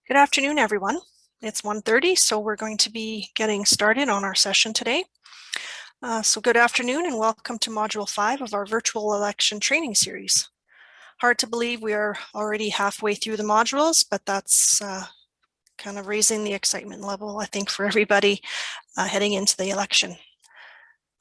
Good afternoon, everyone. It's 1:30, so we're going to be getting started on our session today. So good afternoon and welcome to Module 5 of our virtual election training series. Hard to believe we are already halfway through the modules, but that's kind of raising the excitement level, I think, for everybody heading into the election.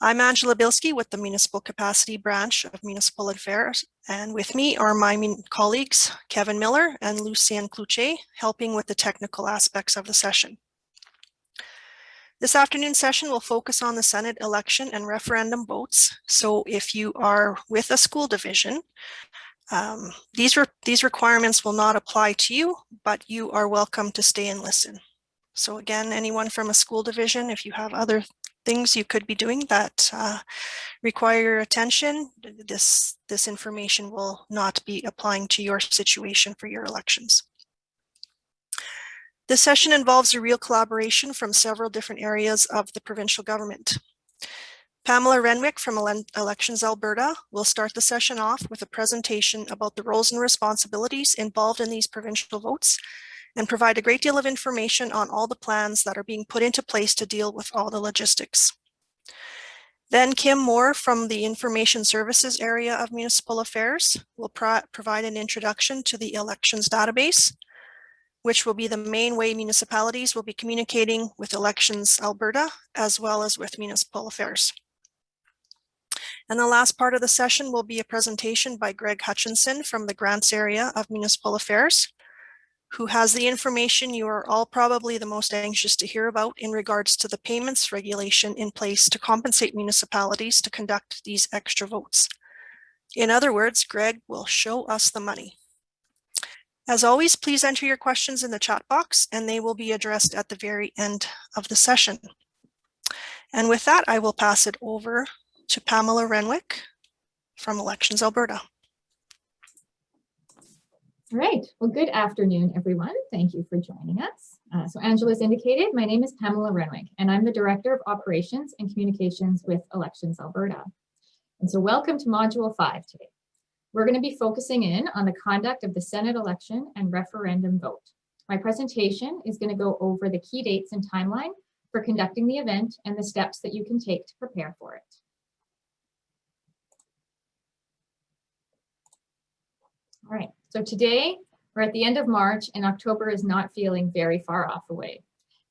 I'm Angela Bilski with the Municipal Capacity Branch of Municipal Affairs, and with me are my colleagues, Kevin Miller and Lucien Cloutier, helping with the technical aspects of the session. This afternoon session will focus on the Senate election and referendum votes. So if you are with a school division, these requirements will not apply to you, but you are welcome to stay and listen. So again, anyone from a school division, if you have other things you could be doing that require your attention, this information will not be applying to your situation for your elections. This session involves a real collaboration from several different areas of the provincial government. Pamela Renwick from Elections Alberta will start the session off with a presentation about the roles and responsibilities involved in these provincial votes and provide a great deal of information on all the plans that are being put into place to deal with all the logistics. Then Kim Moore from the Information Services area of Municipal Affairs will provide an introduction to the elections database, which will be the main way municipalities will be communicating with Elections Alberta as well as with Municipal Affairs. And the last part of the session will be a presentation by Greg Hutchinson from the Grants area of Municipal Affairs, who has the information you are all probably the most anxious to hear about in regards to the payments regulation in place to compensate municipalities to conduct these extra votes. In other words, Greg will show us the money. As always, please enter your questions in the chat box and they will be addressed at the very end of the session. And with that, I will pass it over to Pamela Renwick from Elections Alberta. All right, well, good afternoon, everyone. Thank you for joining us. So Angela's indicated, my name is Pamela Renwick, and I'm the Director of Operations and Communications with Elections Alberta. And so welcome to Module 5 today. We're going to be focusing in on the conduct of the Senate election and referendum vote. My presentation is going to go over the key dates and timeline for conducting the event and the steps that you can take to prepare for it. All right, so today we're at the end of March and October is not feeling very far off away.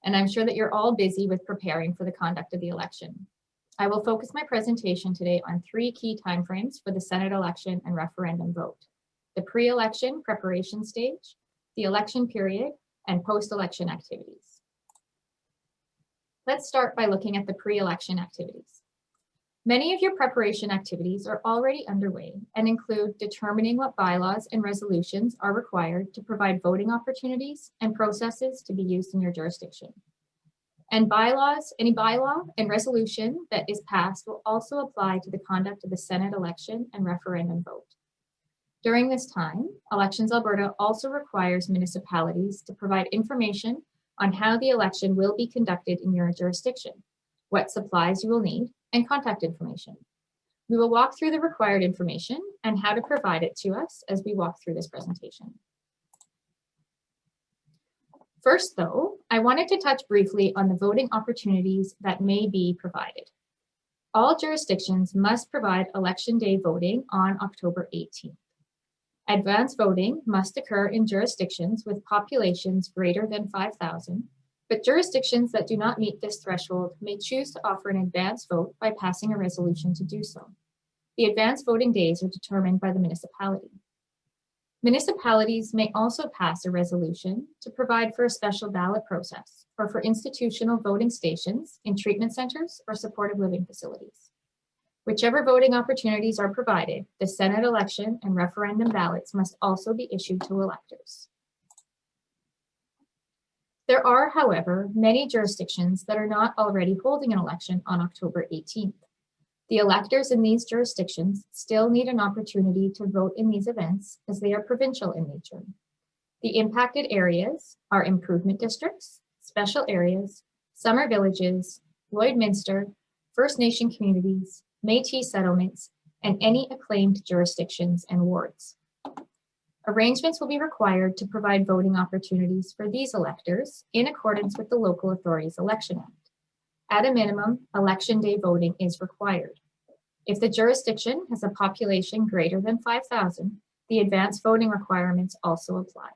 And I'm sure that you're all busy with preparing for the conduct of the election. I will focus my presentation today on 3 key timeframes for the Senate election and referendum vote: the pre-election preparation stage, the election period, and post-election activities. Let's start by looking at the pre-election activities. Many of your preparation activities are already underway and include determining what bylaws and resolutions are required to provide voting opportunities and processes to be used in your jurisdiction. And any bylaw and resolution that is passed will also apply to the conduct of the Senate election and referendum vote. During this time, Elections Alberta also requires municipalities to provide information on how the election will be conducted in your jurisdiction, what supplies you will need, and contact information. We will walk through the required information and how to provide it to us as we walk through this presentation. First, though, I wanted to touch briefly on the voting opportunities that may be provided. All jurisdictions must provide Election Day voting on October 18th. Advance voting must occur in jurisdictions with populations greater than 5,000, but jurisdictions that do not meet this threshold may choose to offer an advance vote by passing a resolution to do so. The advance voting days are determined by the municipality. Municipalities may also pass a resolution to provide for a special ballot process or for institutional voting stations in treatment centers or supportive living facilities. Whichever voting opportunities are provided, the Senate election and referendum ballots must also be issued to electors. There are, however, many jurisdictions that are not already holding an election on October 18th. The electors in these jurisdictions still need an opportunity to vote in these events as they are provincial in nature. The impacted areas are improvement districts, special areas, summer villages, Lloydminster, First Nation communities, Métis settlements, and any acclaimed jurisdictions and wards. Arrangements will be required to provide voting opportunities for these electors in accordance with the Local Authorities Election Act. At a minimum, election day voting is required. If the jurisdiction has a population greater than 5,000, the advanced voting requirements also apply.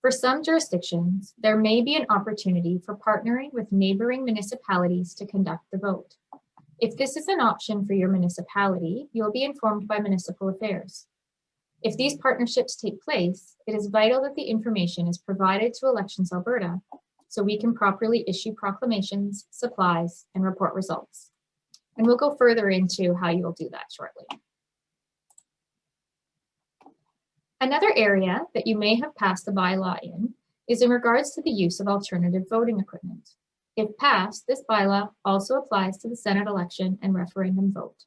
For some jurisdictions, there may be an opportunity for partnering with neighboring municipalities to conduct the vote. If this is an option for your municipality, you will be informed by Municipal Affairs. If these partnerships take place, it is vital that the information is provided to Elections Alberta so we can properly issue proclamations, supplies, and report results. And we'll go further into how you will do that shortly. Another area that you may have passed the bylaw in is in regards to the use of alternative voting equipment. If passed, this bylaw also applies to the Senate election and referendum vote.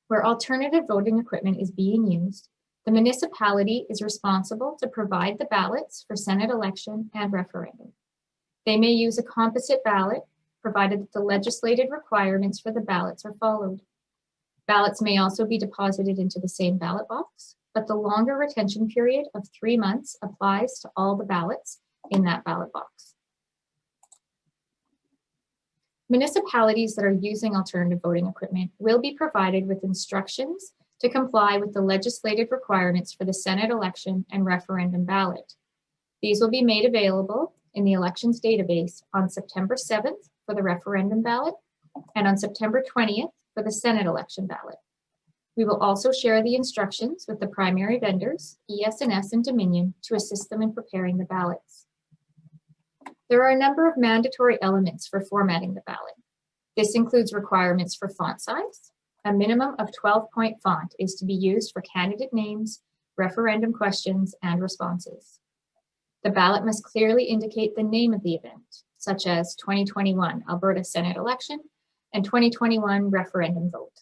Where alternative voting equipment is being used, the municipality is responsible to provide the ballots for Senate election and referendum. They may use a composite ballot, provided that the legislated requirements for the ballots are followed. Ballots may also be deposited into the same ballot box, but the longer retention period of 3 months applies to all the ballots in that ballot box. Municipalities that are using alternative voting equipment will be provided with instructions to comply with the legislative requirements for the Senate election and referendum ballot. These will be made available in the elections database on September 7th for the referendum ballot and on September 20th for the Senate election ballot. We will also share the instructions with the primary vendors, ES&S and Dominion, to assist them in preparing the ballots. There are a number of mandatory elements for formatting the ballot. This includes requirements for font size. A minimum of 12-point font is to be used for candidate names, referendum questions, and responses. The ballot must clearly indicate the name of the event, such as 2021 Alberta Senate election and 2021 referendum vote.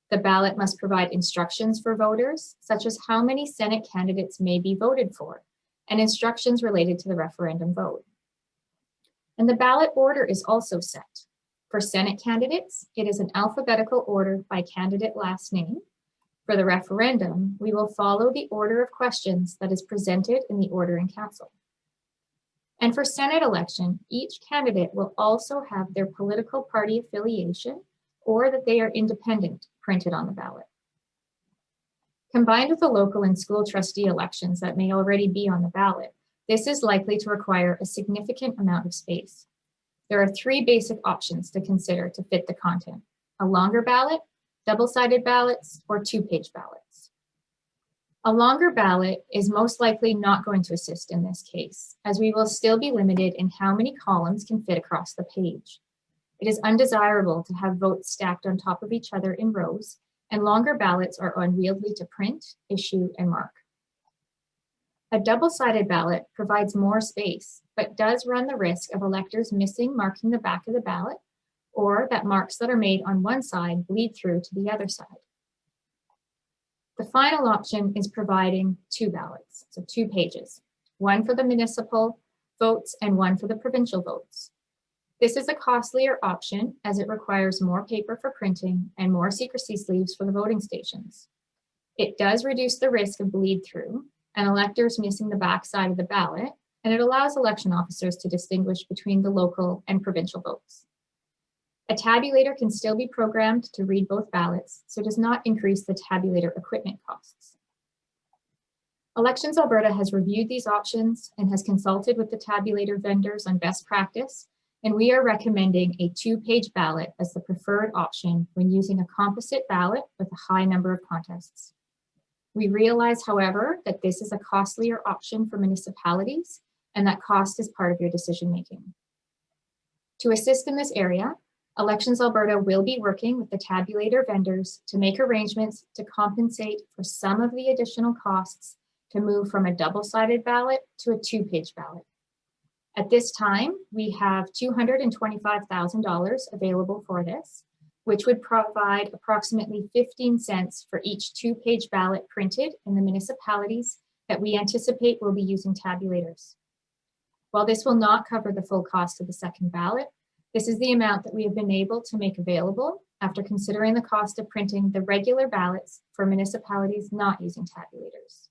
The ballot must provide instructions for voters, such as how many Senate candidates may be voted for, and instructions related to the referendum vote. And the ballot order is also set. For Senate candidates, it is an alphabetical order by candidate last name. For the referendum, we will follow the order of questions that is presented in the order in council. And for Senate election, each candidate will also have their political party affiliation or that they are independent printed on the ballot. Combined with the local and school trustee elections that may already be on the ballot, this is likely to require a significant amount of space. There are 3 basic options to consider to fit the content: a longer ballot, double-sided ballots, or 2-page ballots. A longer ballot is most likely not going to assist in this case, as we will still be limited in how many columns can fit across the page. It is undesirable to have votes stacked on top of each other in rows, and longer ballots are unwieldy to print, issue, and mark. A double-sided ballot provides more space, but does run the risk of electors missing marking the back of the ballot, or that marks that are made on one side bleed through to the other side. The final option is providing 2 ballots, so 2 pages, one for the municipal votes and one for the provincial votes. This is a costlier option as it requires more paper for printing and more secrecy sleeves for the voting stations. It does reduce the risk of bleed through and electors missing the back side of the ballot, and it allows election officers to distinguish between the local and provincial votes. A tabulator can still be programmed to read both ballots, so it does not increase the tabulator equipment costs. Elections Alberta has reviewed these options and has consulted with the tabulator vendors on best practice, and we are recommending a 2-page ballot as the preferred option when using a composite ballot with a high number of contests. We realize, however, that this is a costlier option for municipalities, and that cost is part of your decision-making. To assist in this area, Elections Alberta will be working with the tabulator vendors to make arrangements to compensate for some of the additional costs to move from a double-sided ballot to a 2-page ballot. At this time, we have $225,000 available for this, which would provide approximately 15 cents for each 2-page ballot printed in the municipalities that we anticipate will be using tabulators. While this will not cover the full cost of the second ballot, This is the amount that we have been able to make available after considering the cost of printing the regular ballots for municipalities not using tabulators.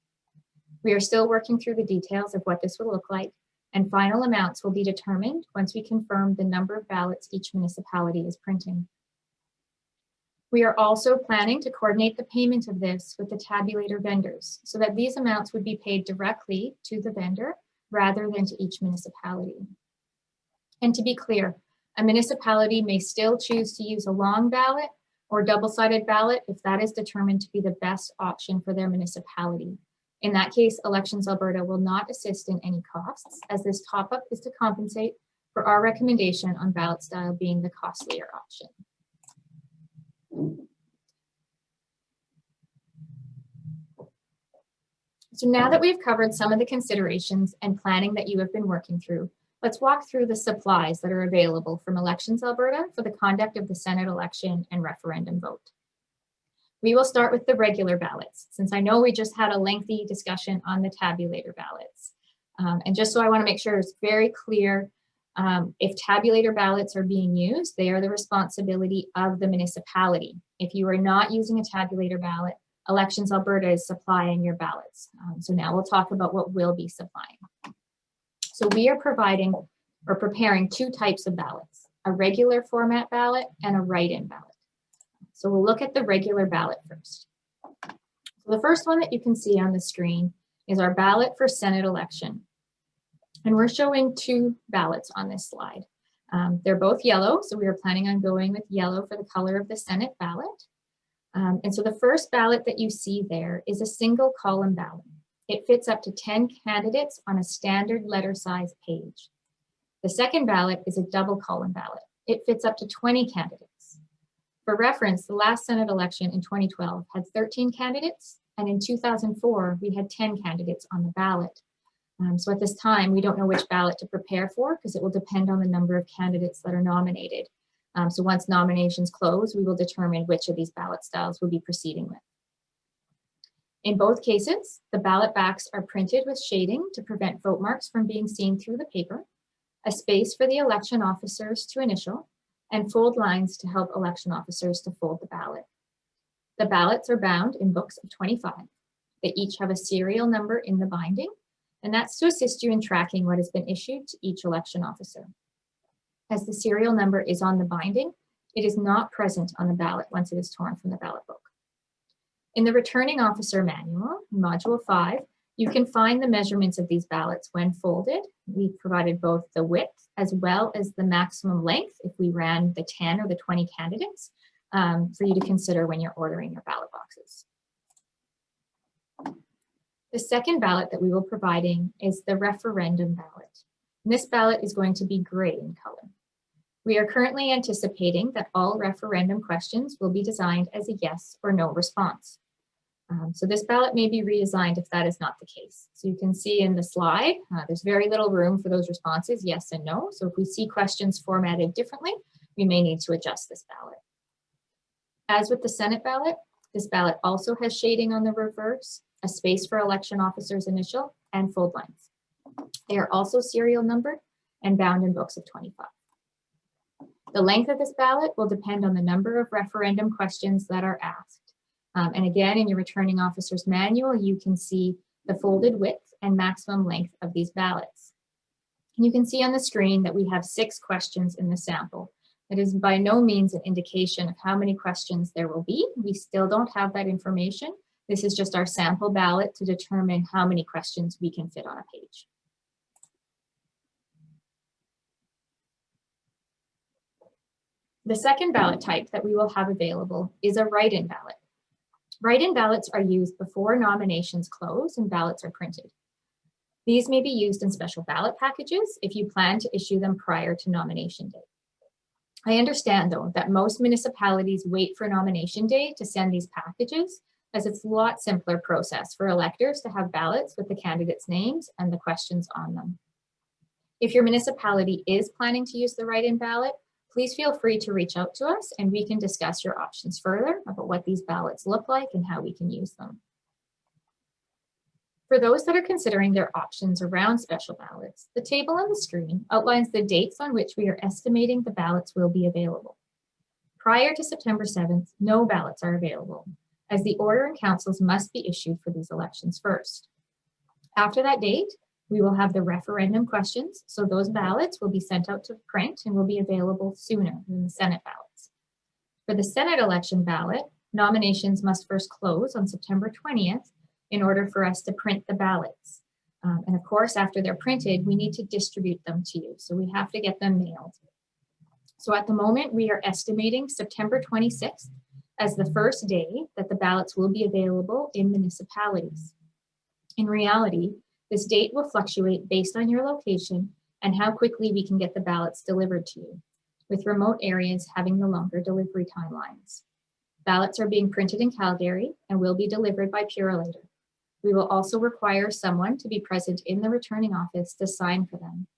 We are still working through the details of what this will look like, and final amounts will be determined once we confirm the number of ballots each municipality is printing. We are also planning to coordinate the payment of this with the tabulator vendors so that these amounts would be paid directly to the vendor rather than to each municipality. And to be clear, a municipality may still choose to use a long ballot or double-sided ballot if that is determined to be the best option for their municipality. In that case, Elections Alberta will not assist in any costs, as this top-up is to compensate for our recommendation on ballot style being the costlier option. So now that we've covered some of the considerations and planning that you have been working through, let's walk through the supplies that are available from Elections Alberta for the conduct of the Senate election and referendum vote. We will start with the regular ballots, since I know we just had a lengthy discussion on the tabulator ballots. And just so I want to make sure it's very clear, if tabulator ballots are being used, they are the responsibility of the municipality. If you are not using a tabulator ballot, Elections Alberta is supplying your ballots. So now we'll talk about what we'll be supplying. So we are providing or preparing two types of ballots, a regular format ballot and a write-in ballot. So we'll look at the regular ballot first. So the first one that you can see on the screen is our ballot for Senate election. And we're showing two ballots on this slide. They're both yellow, so we are planning on going with yellow for the color of the Senate ballot. And so the first ballot that you see there is a single column ballot. It fits up to 10 candidates on a standard letter size page. The second ballot is a double column ballot. It fits up to 20 candidates. For reference, the last Senate election in 2012 had 13 candidates, and in 2004, we had 10 candidates on the ballot. So at this time, we don't know which ballot to prepare for because it will depend on the number of candidates that are nominated. So once nominations close, we will determine which of these ballot styles we'll be proceeding with. In both cases, the ballot backs are printed with shading to prevent vote marks from being seen through the paper, a space for the election officers to initial, and fold lines to help election officers to fold the ballot. The ballots are bound in books of 25. They each have a serial number in the binding, and that's to assist you in tracking what has been issued to each election officer. As the serial number is on the binding, it is not present on the ballot once it is torn from the ballot book. In the returning officer manual, module 5, you can find the measurements of these ballots when folded. We've provided both the width as well as the maximum length if we ran the 10 or the 20 candidates for you to consider when you're ordering your ballot boxes. The second ballot that we will be providing is the referendum ballot. And this ballot is going to be gray in color. We are currently anticipating that all referendum questions will be designed as a yes or no response. So this ballot may be redesigned if that is not the case. So you can see in the slide, there's very little room for those responses, yes and no. So if we see questions formatted differently, we may need to adjust this ballot. As with the Senate ballot, this ballot also has shading on the reverse, a space for election officers' initial, and fold lines. They are also serial numbered and bound in books of 25. The length of this ballot will depend on the number of referendum questions that are asked. And again, in your returning officer's manual, you can see the folded width and maximum length of these ballots. And you can see on the screen that we have 6 questions in the sample. It is by no means an indication of how many questions there will be. We still don't have that information. This is just our sample ballot to determine how many questions we can fit on a page. The second ballot type that we will have available is a write-in ballot. Write-in ballots are used before nominations close and ballots are printed. These may be used in special ballot packages if you plan to issue them prior to nomination day. I understand, though, that most municipalities wait for nomination day to send these packages, as it's a lot simpler process for electors to have ballots with the candidates' names and the questions on them. If your municipality is planning to use the write-in ballot, please feel free to reach out to us and we can discuss your options further about what these ballots look like and how we can use them. For those that are considering their options around special ballots, the table on the screen outlines the dates on which we are estimating the ballots will be available. Prior to September 7th, no ballots are available, as the order and councils must be issued for these elections first. After that date, we will have the referendum questions, so those ballots will be sent out to print and will be available sooner than the Senate ballots. For the Senate election ballot, nominations must first close on September 20th in order for us to print the ballots. And of course, after they're printed, we need to distribute them to you, so we have to get them mailed. So at the moment, we are estimating September 26th as the first day that the ballots will be available in municipalities. In reality, this date will fluctuate based on your location and how quickly we can get the ballots delivered to you, with remote areas having the longer delivery timelines. Ballots are being printed in Calgary and will be delivered by Purolator. We will also require someone to be present in the returning office to sign for them.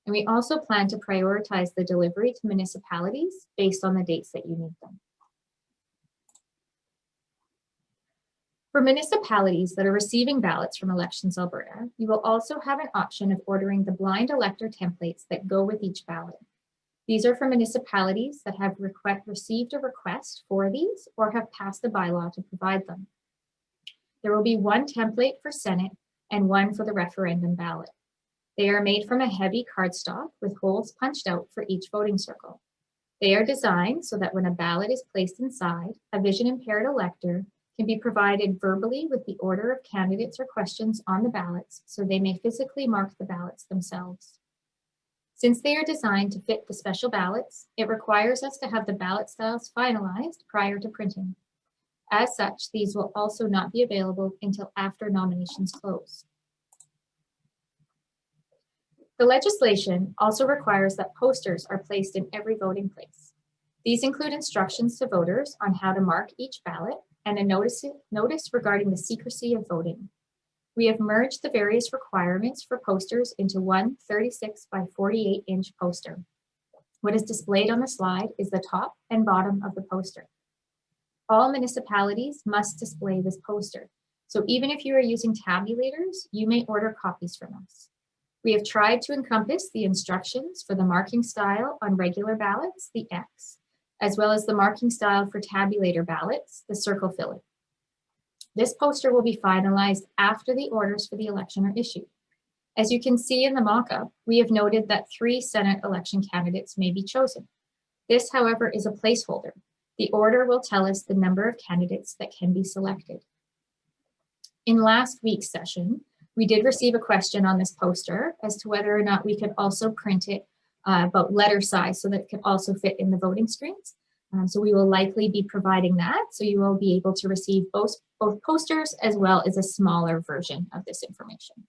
And we also plan to prioritize the delivery to municipalities based on the dates that you need them. For municipalities that are receiving ballots from Elections Alberta, you will also have an option of ordering the blind elector templates that go with each ballot. These are for municipalities that have received a request for these or have passed a bylaw to provide them. There will be one template for Senate and one for the referendum ballot. They are made from a heavy cardstock with holes punched out for each voting circle. They are designed so that when a ballot is placed inside, a vision-impaired elector can be provided verbally with the order of candidates or questions on the ballots so they may physically mark the ballots themselves. Since they are designed to fit the special ballots, it requires us to have the ballot styles finalized prior to printing. As such, these will also not be available until after nominations close. The legislation also requires that posters are placed in every voting place. These include instructions to voters on how to mark each ballot and a notice regarding the secrecy of voting. We have merged the various requirements for posters into one 36 by 48 inch poster. What is displayed on the slide is the top and bottom of the poster. All municipalities must display this poster. So even if you are using tabulators, you may order copies from us. We have tried to encompass the instructions for the marking style on regular ballots, the X, as well as the marking style for tabulator ballots, the circle fillet. This poster will be finalized after the orders for the election are issued. As you can see in the mock-up, we have noted that 3 Senate election candidates may be chosen. This, however, is a placeholder. The order will tell us the number of candidates that can be selected. In last week's session, we did receive a question on this poster as to whether or not we could also print it about letter size so that it can also fit in the voting screens. So we will likely be providing that. So you will be able to receive both posters as well as a smaller version of this information.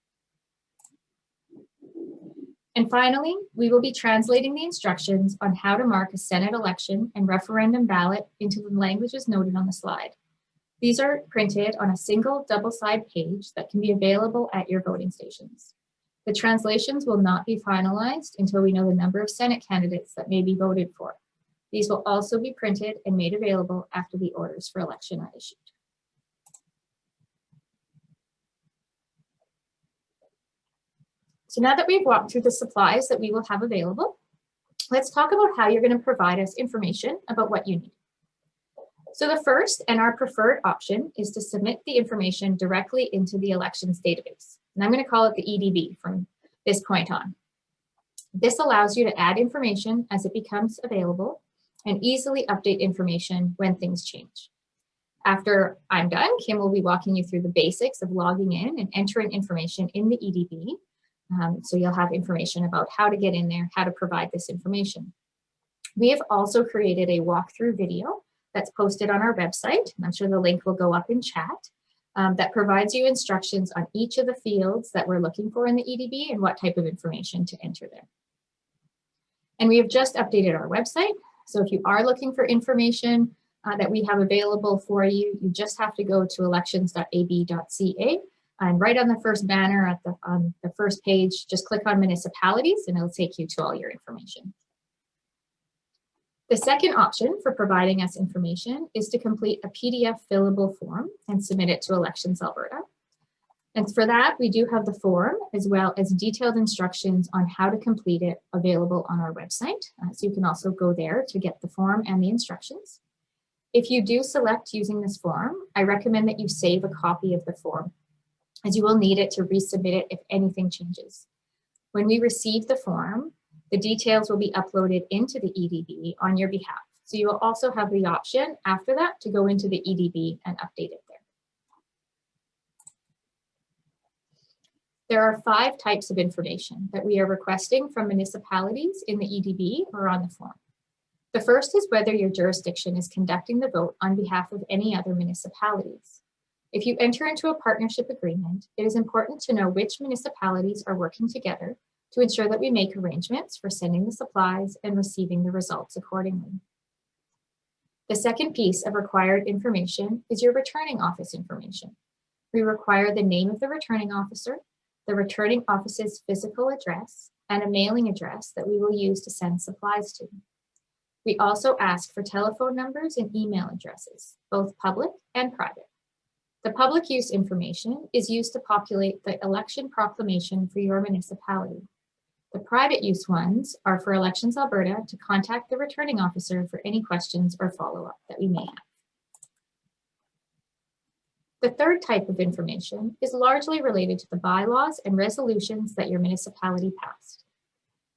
And finally, we will be translating the instructions on how to mark a Senate election and referendum ballot into the languages noted on the slide. These are printed on a single double-side page that can be available at your voting stations. The translations will not be finalized until we know the number of Senate candidates that may be voted for. These will also be printed and made available after the orders for election are issued. So now that we've walked through the supplies that we will have available, let's talk about how you're going to provide us information about what you need. So the first and our preferred option is to submit the information directly into the elections database. And I'm going to call it the EDB from this point on. This allows you to add information as it becomes available and easily update information when things change. After I'm done, Kim will be walking you through the basics of logging in and entering information in the EDB. So you'll have information about how to get in there, how to provide this information. We have also created a walkthrough video that's posted on our website, and I'm sure the link will go up in chat, that provides you instructions on each of the fields that we're looking for in the EDB and what type of information to enter there. And we have just updated our website. So if you are looking for information that we have available for you, you just have to go to elections.ab.ca, and right on the first banner on the first page, just click on municipalities and it'll take you to all your information. The second option for providing us information is to complete a PDF fillable form and submit it to Elections Alberta. And for that, we do have the form as well as detailed instructions on how to complete it available on our website. So you can also go there to get the form and the instructions. If you do select using this form, I recommend that you save a copy of the form, as you will need it to resubmit it if anything changes. When we receive the form, the details will be uploaded into the EDB on your behalf. So you will also have the option after that to go into the EDB and update it there. There are 5 types of information that we are requesting from municipalities in the EDB or on the form. The first is whether your jurisdiction is conducting the vote on behalf of any other municipalities. If you enter into a partnership agreement, it is important to know which municipalities are working together to ensure that we make arrangements for sending the supplies and receiving the results accordingly. The second piece of required information is your returning office information. We require the name of the returning officer, the returning office's physical address, and a mailing address that we will use to send supplies to. We also ask for telephone numbers and email addresses, both public and private. The public use information is used to populate the election proclamation for your municipality. The private use ones are for Elections Alberta to contact the returning officer for any questions or follow-up that we may have. The third type of information is largely related to the bylaws and resolutions that your municipality passed.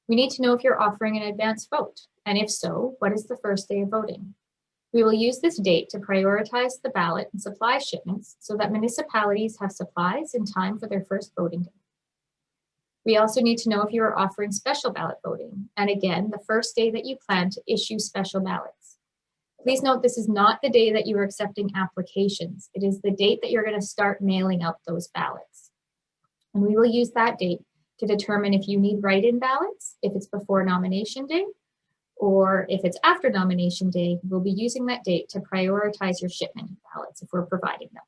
We need to know if you're offering an advance vote, and if so, what is the first day of voting? We will use this date to prioritize the ballot and supply shipments so that municipalities have supplies in time for their first voting day. We also need to know if you are offering special ballot voting, and again, the first day that you plan to issue special ballots. Please note this is not the day that you are accepting applications. It is the date that you're going to start mailing out those ballots. And we will use that date to determine if you need write-in ballots, if it's before nomination day, or if it's after nomination day, we'll be using that date to prioritize your shipment of ballots if we're providing them.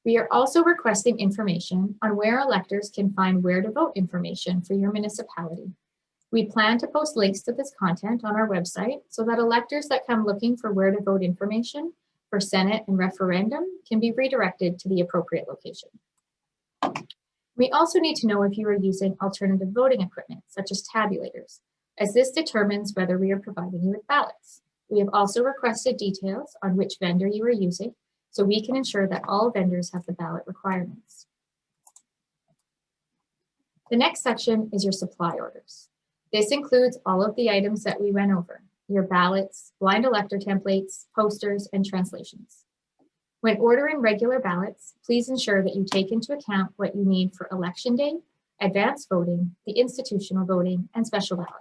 We are also requesting information on where electors can find where to vote information for your municipality. We plan to post links to this content on our website so that electors that come looking for where to vote information for Senate and referendum can be redirected to the appropriate location. We also need to know if you are using alternative voting equipment, such as tabulators, as this determines whether we are providing you with ballots. We have also requested details on which vendor you are using so we can ensure that all vendors have the ballot requirements. The next section is your supply orders. This includes all of the items that we went over, your ballots, blind elector templates, posters, and translations. When ordering regular ballots, please ensure that you take into account what you need for election day, advance voting, the institutional voting, and special ballots.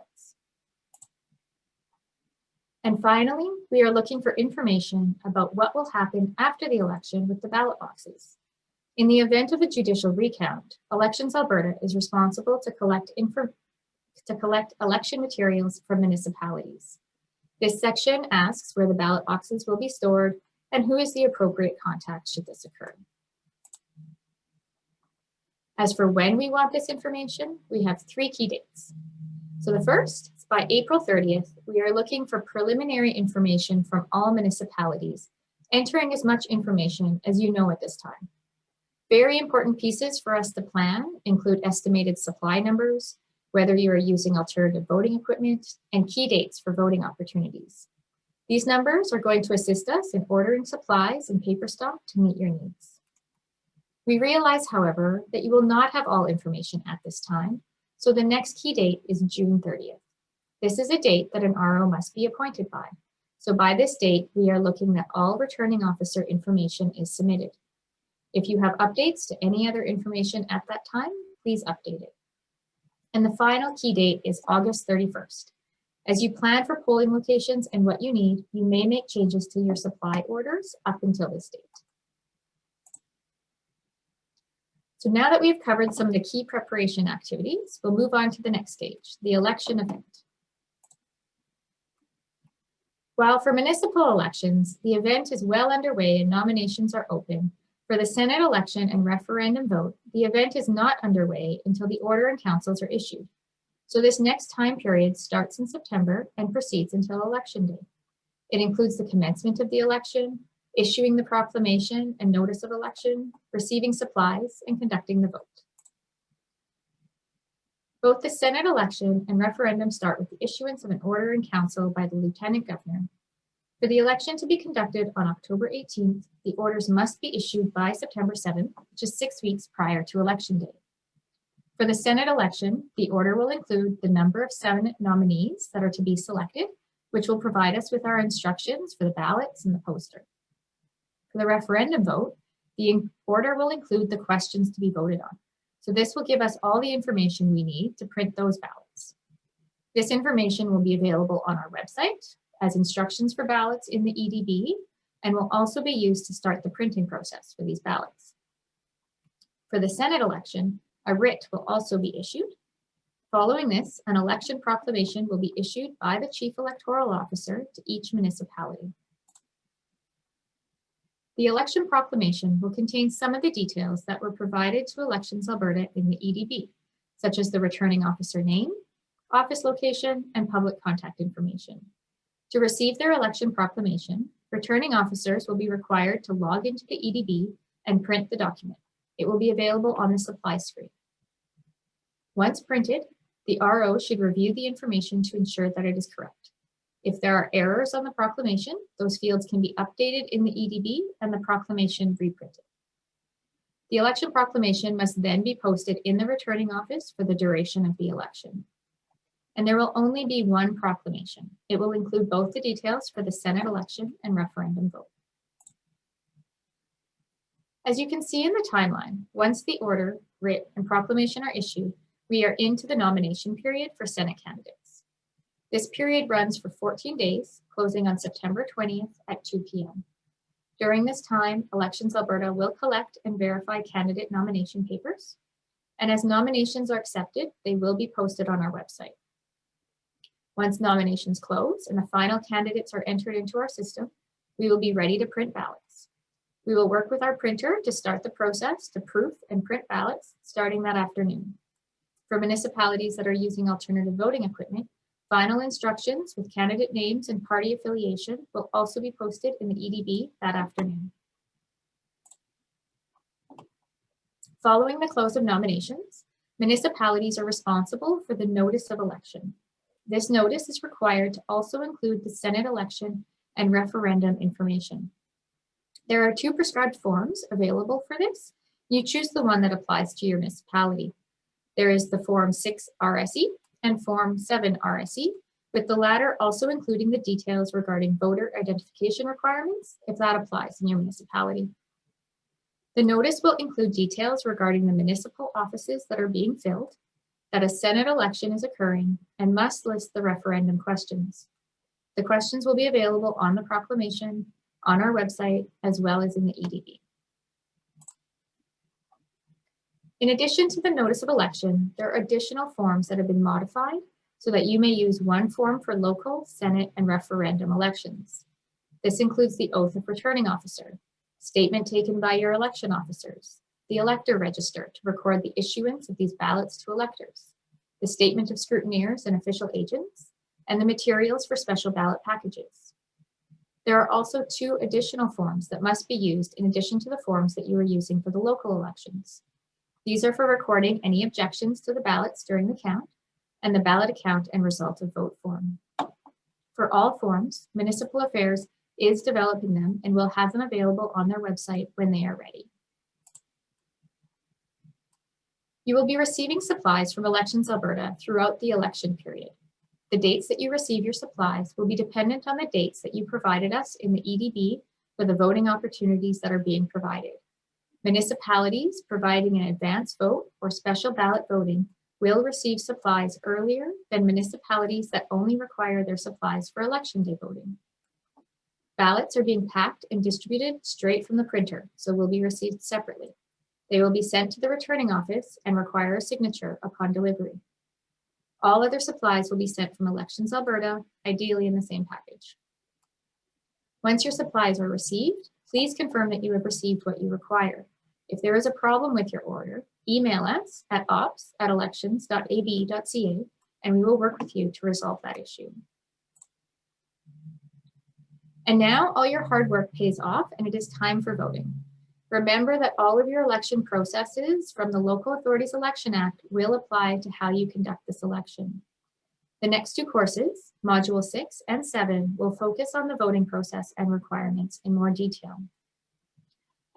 And finally, we are looking for information about what will happen after the election with the ballot boxes. In the event of a judicial recount, Elections Alberta is responsible to collect election materials from municipalities. This section asks where the ballot boxes will be stored and who is the appropriate contact should this occur. As for when we want this information, we have 3 key dates. So the first, by April 30th, we are looking for preliminary information from all municipalities, entering as much information as you know at this time. Very important pieces for us to plan include estimated supply numbers, whether you are using alternative voting equipment, and key dates for voting opportunities. These numbers are going to assist us in ordering supplies and paper stock to meet your needs. We realize, however, that you will not have all information at this time, so the next key date is June 30th. This is a date that an RO must be appointed by. So by this date, we are looking that all returning officer information is submitted. If you have updates to any other information at that time, please update it. And the final key date is August 31st. As you plan for polling locations and what you need, you may make changes to your supply orders up until this date. So now that we've covered some of the key preparation activities, we'll move on to the next stage, the election event. While for municipal elections, the event is well underway and nominations are open, for the Senate election and referendum vote, the event is not underway until the order and councils are issued. So this next time period starts in September and proceeds until election day. It includes the commencement of the election, issuing the proclamation and notice of election, receiving supplies, and conducting the vote. Both the Senate election and referendum start with the issuance of an order in council by the Lieutenant Governor. For the election to be conducted on October 18th, the orders must be issued by September 7th, which is 6 weeks prior to Election Day. For the Senate election, the order will include the number of Senate nominees that are to be selected, which will provide us with our instructions for the ballots and the poster. For the referendum vote, the order will include the questions to be voted on. So this will give us all the information we need to print those ballots. This information will be available on our website as instructions for ballots in the EDB and will also be used to start the printing process for these ballots. For the Senate election, a writ will also be issued. Following this, an election proclamation will be issued by the Chief Electoral Officer to each municipality. The election proclamation will contain some of the details that were provided to Elections Alberta in the EDB, such as the returning officer name, office location, and public contact information. To receive their election proclamation, returning officers will be required to log into the EDB and print the document. It will be available on the supply screen. Once printed, the RO should review the information to ensure that it is correct. If there are errors on the proclamation, those fields can be updated in the EDB and the proclamation reprinted. The election proclamation must then be posted in the returning office for the duration of the election. And there will only be one proclamation. It will include both the details for the Senate election and referendum vote. As you can see in the timeline, once the order, writ, and proclamation are issued, we are into the nomination period for Senate candidates. This period runs for 14 days, closing on September 20th at 2 p.m. During this time, Elections Alberta will collect and verify candidate nomination papers. And as nominations are accepted, they will be posted on our website. Once nominations close and the final candidates are entered into our system, we will be ready to print ballots. We will work with our printer to start the process to proof and print ballots starting that afternoon. For municipalities that are using alternative voting equipment, final instructions with candidate names and party affiliation will also be posted in the EDB that afternoon. Following the close of nominations, municipalities are responsible for the notice of election. This notice is required to also include the Senate election and referendum information. There are 2 prescribed forms available for this. You choose the one that applies to your municipality. There is the Form 6 RSE and Form 7 RSE, with the latter also including the details regarding voter identification requirements, if that applies in your municipality. The notice will include details regarding the municipal offices that are being filled, that a Senate election is occurring, and must list the referendum questions. The questions will be available on the proclamation, on our website, as well as in the EDB. In addition to the notice of election, there are additional forms that have been modified so that you may use one form for local, Senate, and referendum elections. This includes the oath of returning officer, statement taken by your election officers, the elector register to record the issuance of these ballots to electors, the statement of scrutineers and official agents, and the materials for special ballot packages. There are also 2 additional forms that must be used in addition to the forms that you are using for the local elections. These are for recording any objections to the ballots during the count and the ballot account and result of vote form. For all forms, Municipal Affairs is developing them and will have them available on their website when they are ready. You will be receiving supplies from Elections Alberta throughout the election period. The dates that you receive your supplies will be dependent on the dates that you provided us in the EDB for the voting opportunities that are being provided. Municipalities providing an advance vote or special ballot voting will receive supplies earlier than municipalities that only require their supplies for Election Day voting. Ballots are being packed and distributed straight from the printer, so will be received separately. They will be sent to the returning office and require a signature upon delivery. All other supplies will be sent from Elections Alberta, ideally in the same package. Once your supplies are received, please confirm that you have received what you require. If there is a problem with your order, email us at ops@elections.ab.ca and we will work with you to resolve that issue. And now all your hard work pays off and it is time for voting. Remember that all of your election processes from the Local Authorities Election Act will apply to how you conduct this election. The next two courses, Module 6 and 7, will focus on the voting process and requirements in more detail.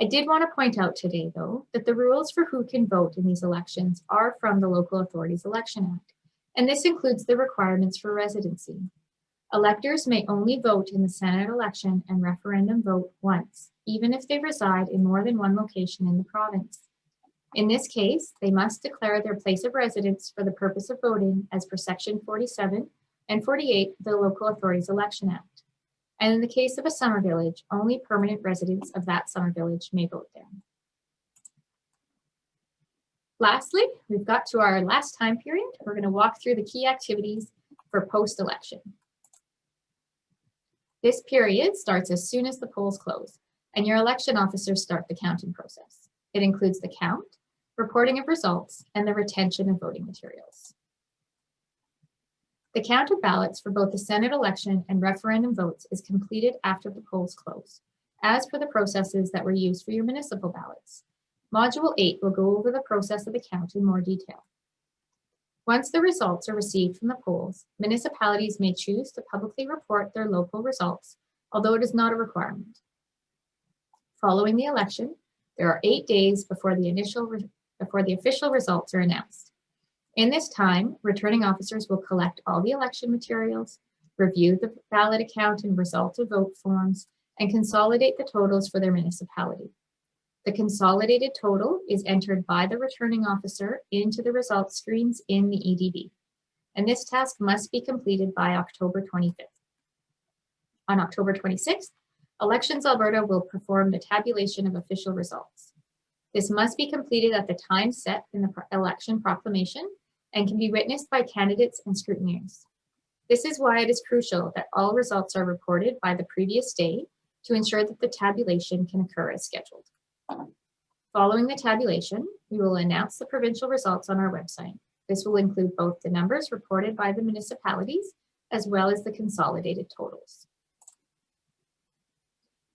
I did want to point out today, though, that the rules for who can vote in these elections are from the Local Authorities Election Act, and this includes the requirements for residency. Electors may only vote in the Senate election and referendum vote once, even if they reside in more than one location in the province. In this case, they must declare their place of residence for the purpose of voting as per Section 47 and 48 of the Local Authorities Election Act. And in the case of a summer village, only permanent residents of that summer village may vote there. Lastly, we've got to our last time period. We're going to walk through the key activities for post-election. This period starts as soon as the polls close, and your election officers start the counting process. It includes the count, reporting of results, and the retention of voting materials. The count of ballots for both the Senate election and referendum votes is completed after the polls close, as per the processes that were used for your municipal ballots. Module 8 will go over the process of the count in more detail. Once the results are received from the polls, municipalities may choose to publicly report their local results, although it is not a requirement. Following the election, there are 8 days before the official results are announced. In this time, returning officers will collect all the election materials, review the ballot account and result of vote forms, and consolidate the totals for their municipality. The consolidated total is entered by the returning officer into the results screens in the EDB, and this task must be completed by October 25th. On October 26th, Elections Alberta will perform the tabulation of official results. This must be completed at the time set in the election proclamation and can be witnessed by candidates and scrutineers. This is why it is crucial that all results are reported by the previous day to ensure that the tabulation can occur as scheduled. Following the tabulation, we will announce the provincial results on our website. This will include both the numbers reported by the municipalities as well as the consolidated totals.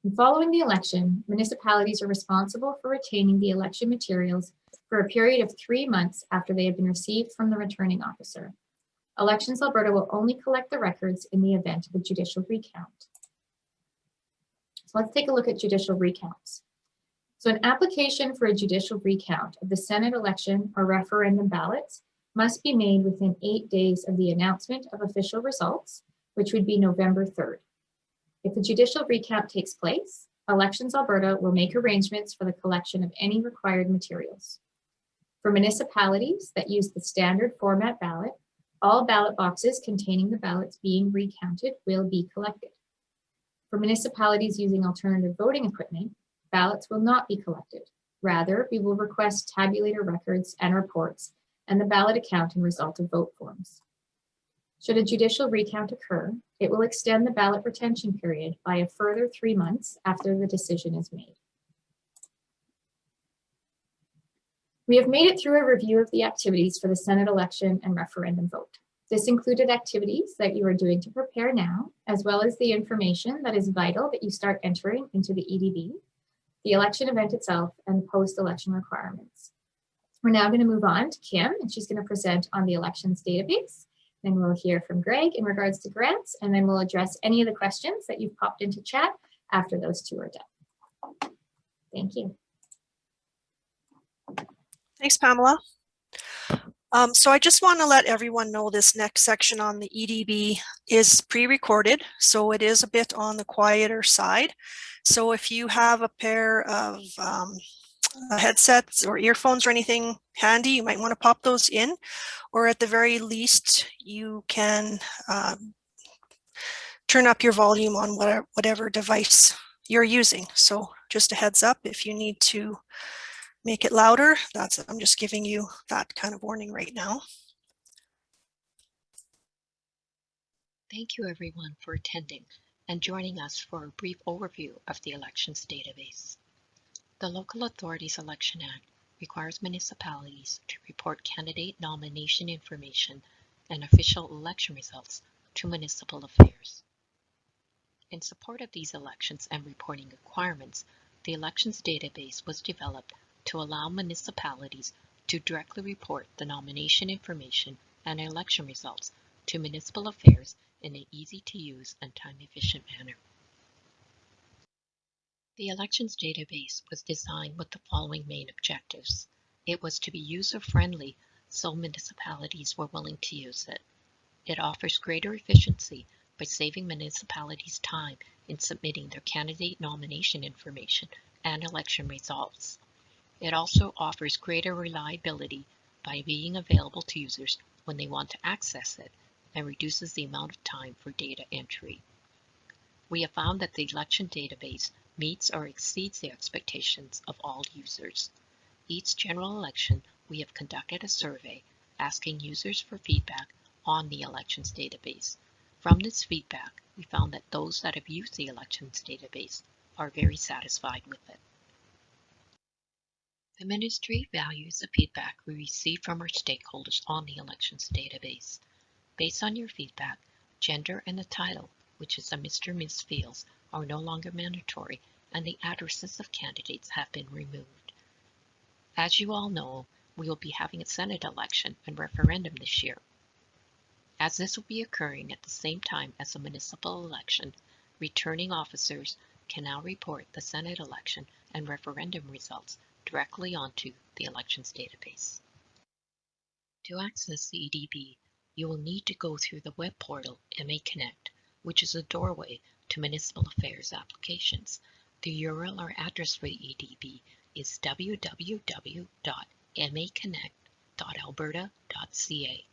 And following the election, municipalities are responsible for retaining the election materials for a period of 3 months after they have been received from the returning officer. Elections Alberta will only collect the records in the event of a judicial recount. So let's take a look at judicial recounts. So an application for a judicial recount of the Senate election or referendum ballots must be made within 8 days of the announcement of official results, which would be November 3rd. If a judicial recount takes place, Elections Alberta will make arrangements for the collection of any required materials. For municipalities that use the standard format ballot, all ballot boxes containing the ballots being recounted will be collected. For municipalities using alternative voting equipment, ballots will not be collected. Rather, we will request tabulator records and reports and the ballot account and result of vote forms. Should a judicial recount occur, it will extend the ballot retention period by a further 3 months after the decision is made. We have made it through a review of the activities for the Senate election and referendum vote. This included activities that you are doing to prepare now, as well as the information that is vital that you start entering into the EDB, the election event itself, and post-election requirements. We're now going to move on to Kim, and she's going to present on the elections database. Then we'll hear from Greg in regards to grants, and then we'll address any of the questions that you've popped into chat after those two are done. Thank you. Thanks, Pamela. So I just want to let everyone know this next section on the EDB is pre-recorded, so it is a bit on the quieter side. So if you have a pair of headsets or earphones or anything handy, you might want to pop those in, or at the very least, you can turn up your volume on whatever device you're using. So just a heads up, if you need to make it louder, I'm just giving you that kind of warning right now. Thank you everyone for attending and joining us for a brief overview of the elections database. The Local Authorities Election Act requires municipalities to report candidate nomination information and official election results to Municipal Affairs. In support of these elections and reporting requirements, the elections database was developed to allow municipalities to directly report the nomination information and election results to municipal affairs in an easy-to-use and time-efficient manner. The elections database was designed with the following main objectives. It was to be user-friendly, so municipalities were willing to use it. It offers greater efficiency by saving municipalities time in submitting their candidate nomination information and election results. It also offers greater reliability by being available to users when they want to access it and reduces the amount of time for data entry. We have found that the election database meets or exceeds the expectations of all users. Each general election, we have conducted a survey asking users for feedback on the elections database. From this feedback, we found that those that have used the elections database are very satisfied with it. The Ministry values the feedback we receive from our stakeholders on the elections database. Based on your feedback, gender and the title, which is the Mr. Ms. fields, are no longer mandatory, and the addresses of candidates have been removed. As you all know, we will be having a Senate election and referendum this year. As this will be occurring at the same time as the municipal election, returning officers can now report the Senate election and referendum results directly onto the elections database. To access the EDB, you will need to go through the web portal MA Connect, which is a doorway to municipal affairs applications. The URL or address for the EDB is www.maconnect.alberta.ca.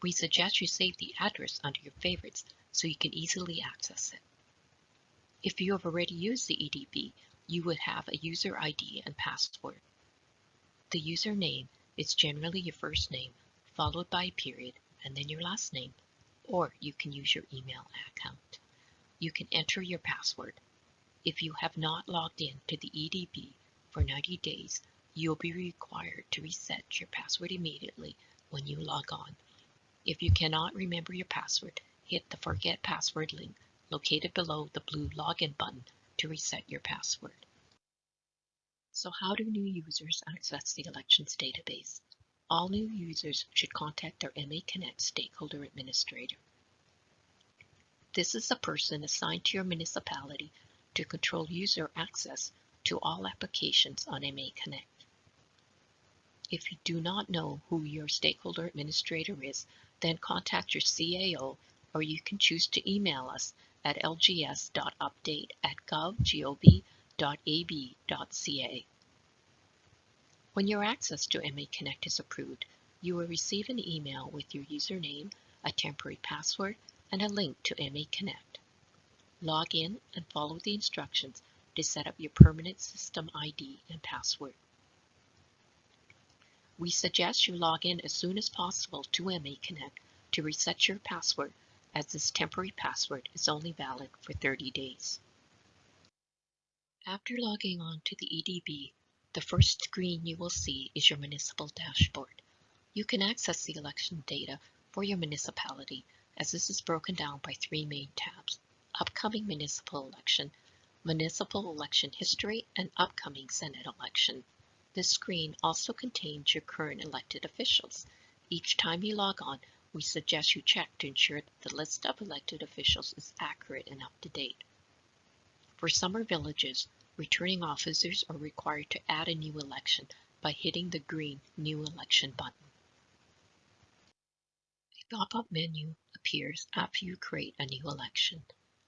We suggest you save the address under your favorites so you can easily access it. If you have already used the EDB, you would have a user ID and password. The username is generally your first name, followed by a period, and then your last name, or you can use your email account. You can enter your password. If you have not logged in to the EDB for 90 days, you will be required to reset your password immediately when you log on. If you cannot remember your password, hit the Forget Password link located below the blue Login button to reset your password. So how do new users access the elections database? All new users should contact their MA Connect stakeholder administrator. This is the person assigned to your municipality to control user access to all applications on MA Connect. If you do not know who your stakeholder administrator is, then contact your CAO, or you can choose to email us at lgs.update@gov.ab.ca. When your access to MA Connect is approved, you will receive an email with your username, a temporary password, and a link to MA Connect. Log in and follow the instructions to set up your permanent system ID and password. We suggest you log in as soon as possible to MA Connect to reset your password, as this temporary password is only valid for 30 days. After logging on to the EDB, the first screen you will see is your municipal dashboard. You can access the election data for your municipality, as this is broken down by three main tabs: Upcoming Municipal Election, Municipal Election History, and Upcoming Senate Election. This screen also contains your current elected officials. Each time you log on, we suggest you check to ensure that the list of elected officials is accurate and up to date. For summer villages, returning officers are required to add a new election by hitting the green New Election button. A pop-up menu appears after you create a new election.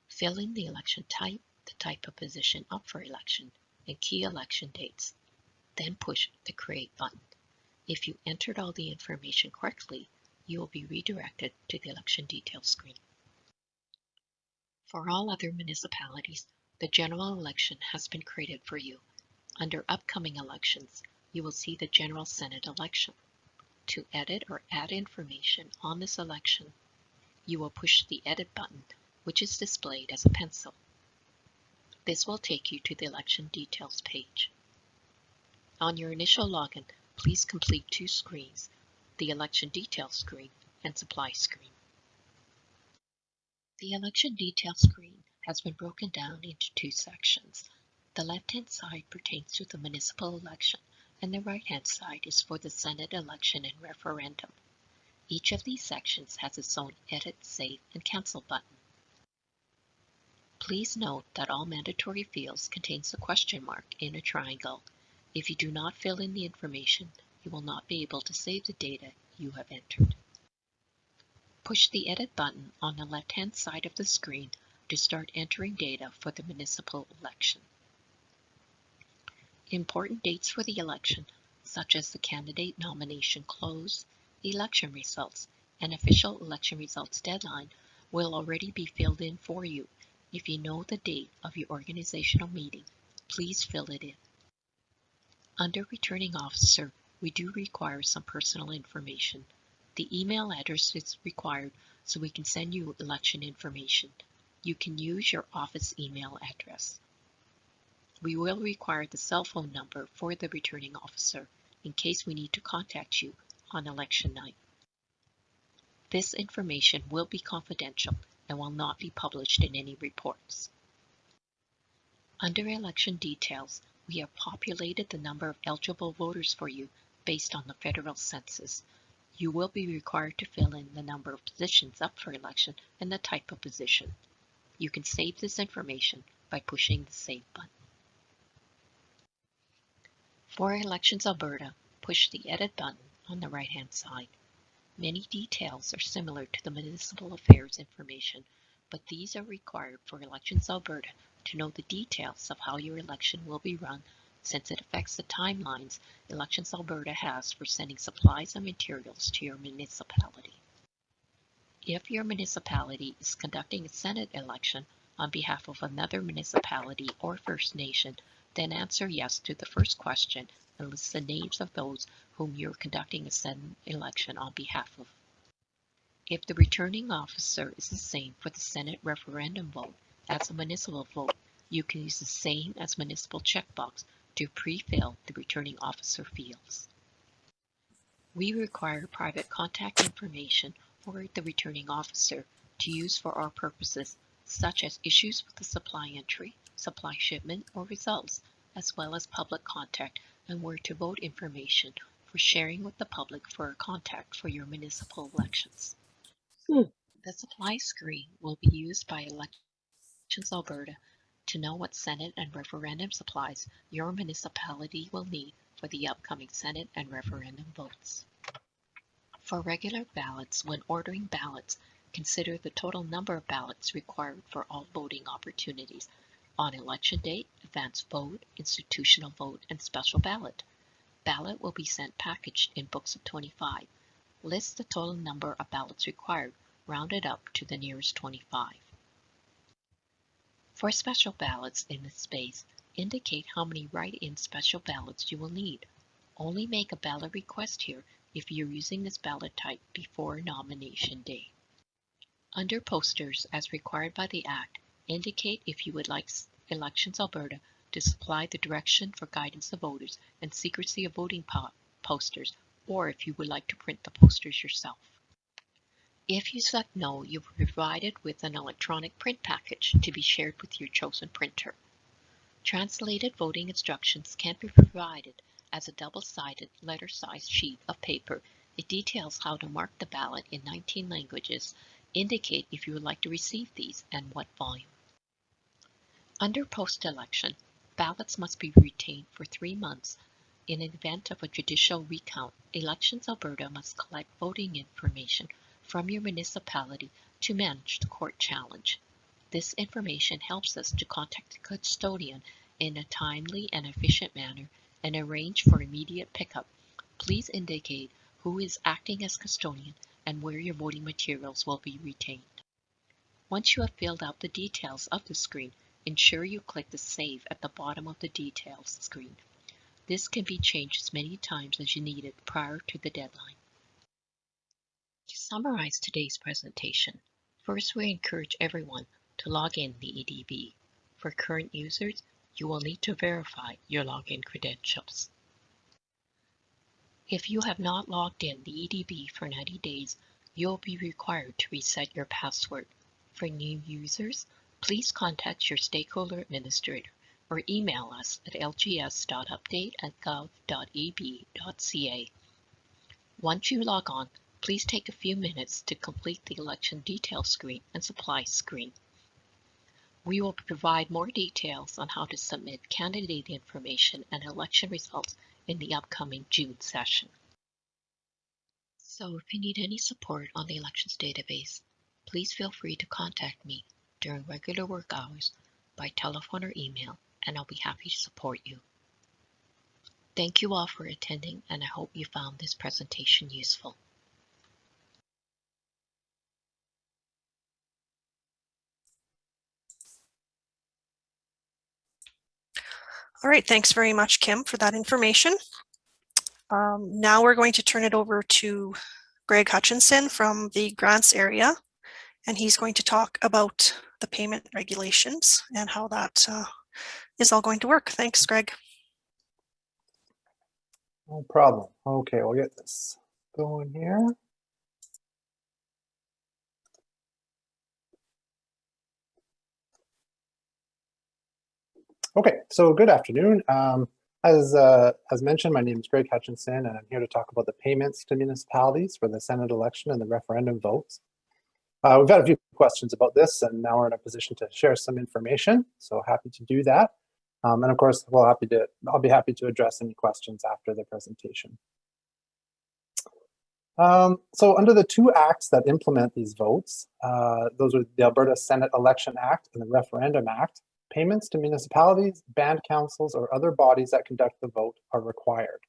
Fill in the election type, the type of position up for election, and key election dates. Then push the Create button. If you entered all the information correctly, you will be redirected to the election details screen. For all other municipalities, the general election has been created for you. Under Upcoming Elections, you will see the General Senate election. To edit or add information on this election, you will push the Edit button, which is displayed as a pencil. This will take you to the election details page. On your initial login, please complete two screens, the election details screen and supply screen. The election detail screen has been broken down into two sections. The left-hand side pertains to the municipal election, and the right-hand side is for the Senate election and referendum. Each of these sections has its own Edit, Save, and Cancel button. Please note that all mandatory fields contains a question mark in a triangle. If you do not fill in the information, you will not be able to save the data you have entered. Push the Edit button on the left-hand side of the screen to start entering data for the municipal election. Important dates for the election, such as the candidate nomination close, election results, and official election results deadline, will already be filled in for you. If you know the date of your organizational meeting, please fill it in. Under Returning Officer, we do require some personal information. The email address is required so we can send you election information. You can use your office email address. We will require the cell phone number for the returning officer in case we need to contact you on election night. This information will be confidential and will not be published in any reports. Under election details, we have populated the number of eligible voters for you based on the federal census. You will be required to fill in the number of positions up for election and the type of position. You can save this information by pushing the Save button. For Elections Alberta, push the Edit button on the right-hand side. Many details are similar to the municipal affairs information, but these are required for Elections Alberta to know the details of how your election will be run, since it affects the timelines Elections Alberta has for sending supplies and materials to your municipality. If your municipality is conducting a Senate election on behalf of another municipality or First Nation, then answer yes to the first question and list the names of those whom you're conducting a Senate election on behalf of. If the returning officer is the same for the Senate referendum vote as a municipal vote, you can use the same as municipal checkbox to pre-fill the returning officer fields. We require private contact information for the returning officer to use for our purposes, such as issues with the supply entry, supply shipment, or results, as well as public contact and where to vote information for sharing with the public for a contact for your municipal elections. The supply screen will be used by Elections Alberta to know what Senate and referendum supplies your municipality will need for the upcoming Senate and referendum votes. For regular ballots, when ordering ballots, consider the total number of ballots required for all voting opportunities on election day, advance vote, institutional vote, and special ballot. Ballot will be sent packaged in books of 25. List the total number of ballots required, rounded up to the nearest 25. For special ballots in this space, indicate how many write-in special ballots you will need. Only make a ballot request here if you're using this ballot type before nomination day. Under posters, as required by the Act, indicate if you would like Elections Alberta to supply the direction for guidance of voters and secrecy of voting posters, or if you would like to print the posters yourself. If you select no, you will be provided with an electronic print package to be shared with your chosen printer. Translated voting instructions can be provided as a double-sided letter-sized sheet of paper. It details how to mark the ballot in 19 languages. Indicate if you would like to receive these and what volume. Under post-election, ballots must be retained for 3 months. In an event of a judicial recount, Elections Alberta must collect voting information from your municipality to manage the court challenge. This information helps us to contact the custodian in a timely and efficient manner and arrange for immediate pickup. Please indicate who is acting as custodian and where your voting materials will be retained. Once you have filled out the details of the screen, ensure you click the Save at the bottom of the details screen. This can be changed as many times as you need it prior to the deadline. To summarize today's presentation, first we encourage everyone to log in the EDB. For current users, you will need to verify your login credentials. If you have not logged in the EDB for 90 days, you will be required to reset your password. For new users, please contact your stakeholder administrator or email us at lgs.update@gov.ab.ca. Once you log on, please take a few minutes to complete the election details screen and supplies screen. We will provide more details on how to submit candidate information and election results in the upcoming June session. So if you need any support on the elections database, please feel free to contact me during regular work hours by telephone or email, and I'll be happy to support you. Thank you all for attending, and I hope you found this presentation useful. All right, thanks very much, Kim, for that information. Now we're going to turn it over to Greg Hutchinson from the grants area, and he's going to talk about the payment regulations and how that is all going to work. Thanks, Greg. No problem. Okay, we'll get this going here. Okay, so good afternoon. As mentioned, my name is Greg Hutchinson, and I'm here to talk about the payments to municipalities for the Senate election and the referendum votes. We've had a few questions about this, and now we're in a position to share some information, so happy to do that. And of course, I'll be happy to address any questions after the presentation. So under the two acts that implement these votes, those are the Alberta Senate Election Act and the Referendum Act, payments to municipalities, band councils, or other bodies that conduct the vote are required.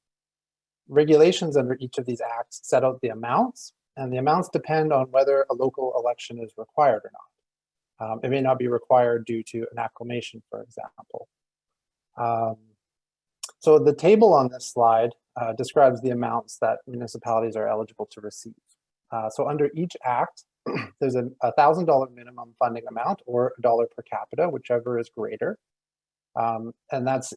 Regulations under each of these acts set out the amounts, and the amounts depend on whether a local election is required or not. It may not be required due to an acclamation, for example. So the table on this slide describes the amounts that municipalities are eligible to receive. So under each act, there's a $1,000 minimum funding amount or $1 per capita, whichever is greater. And that's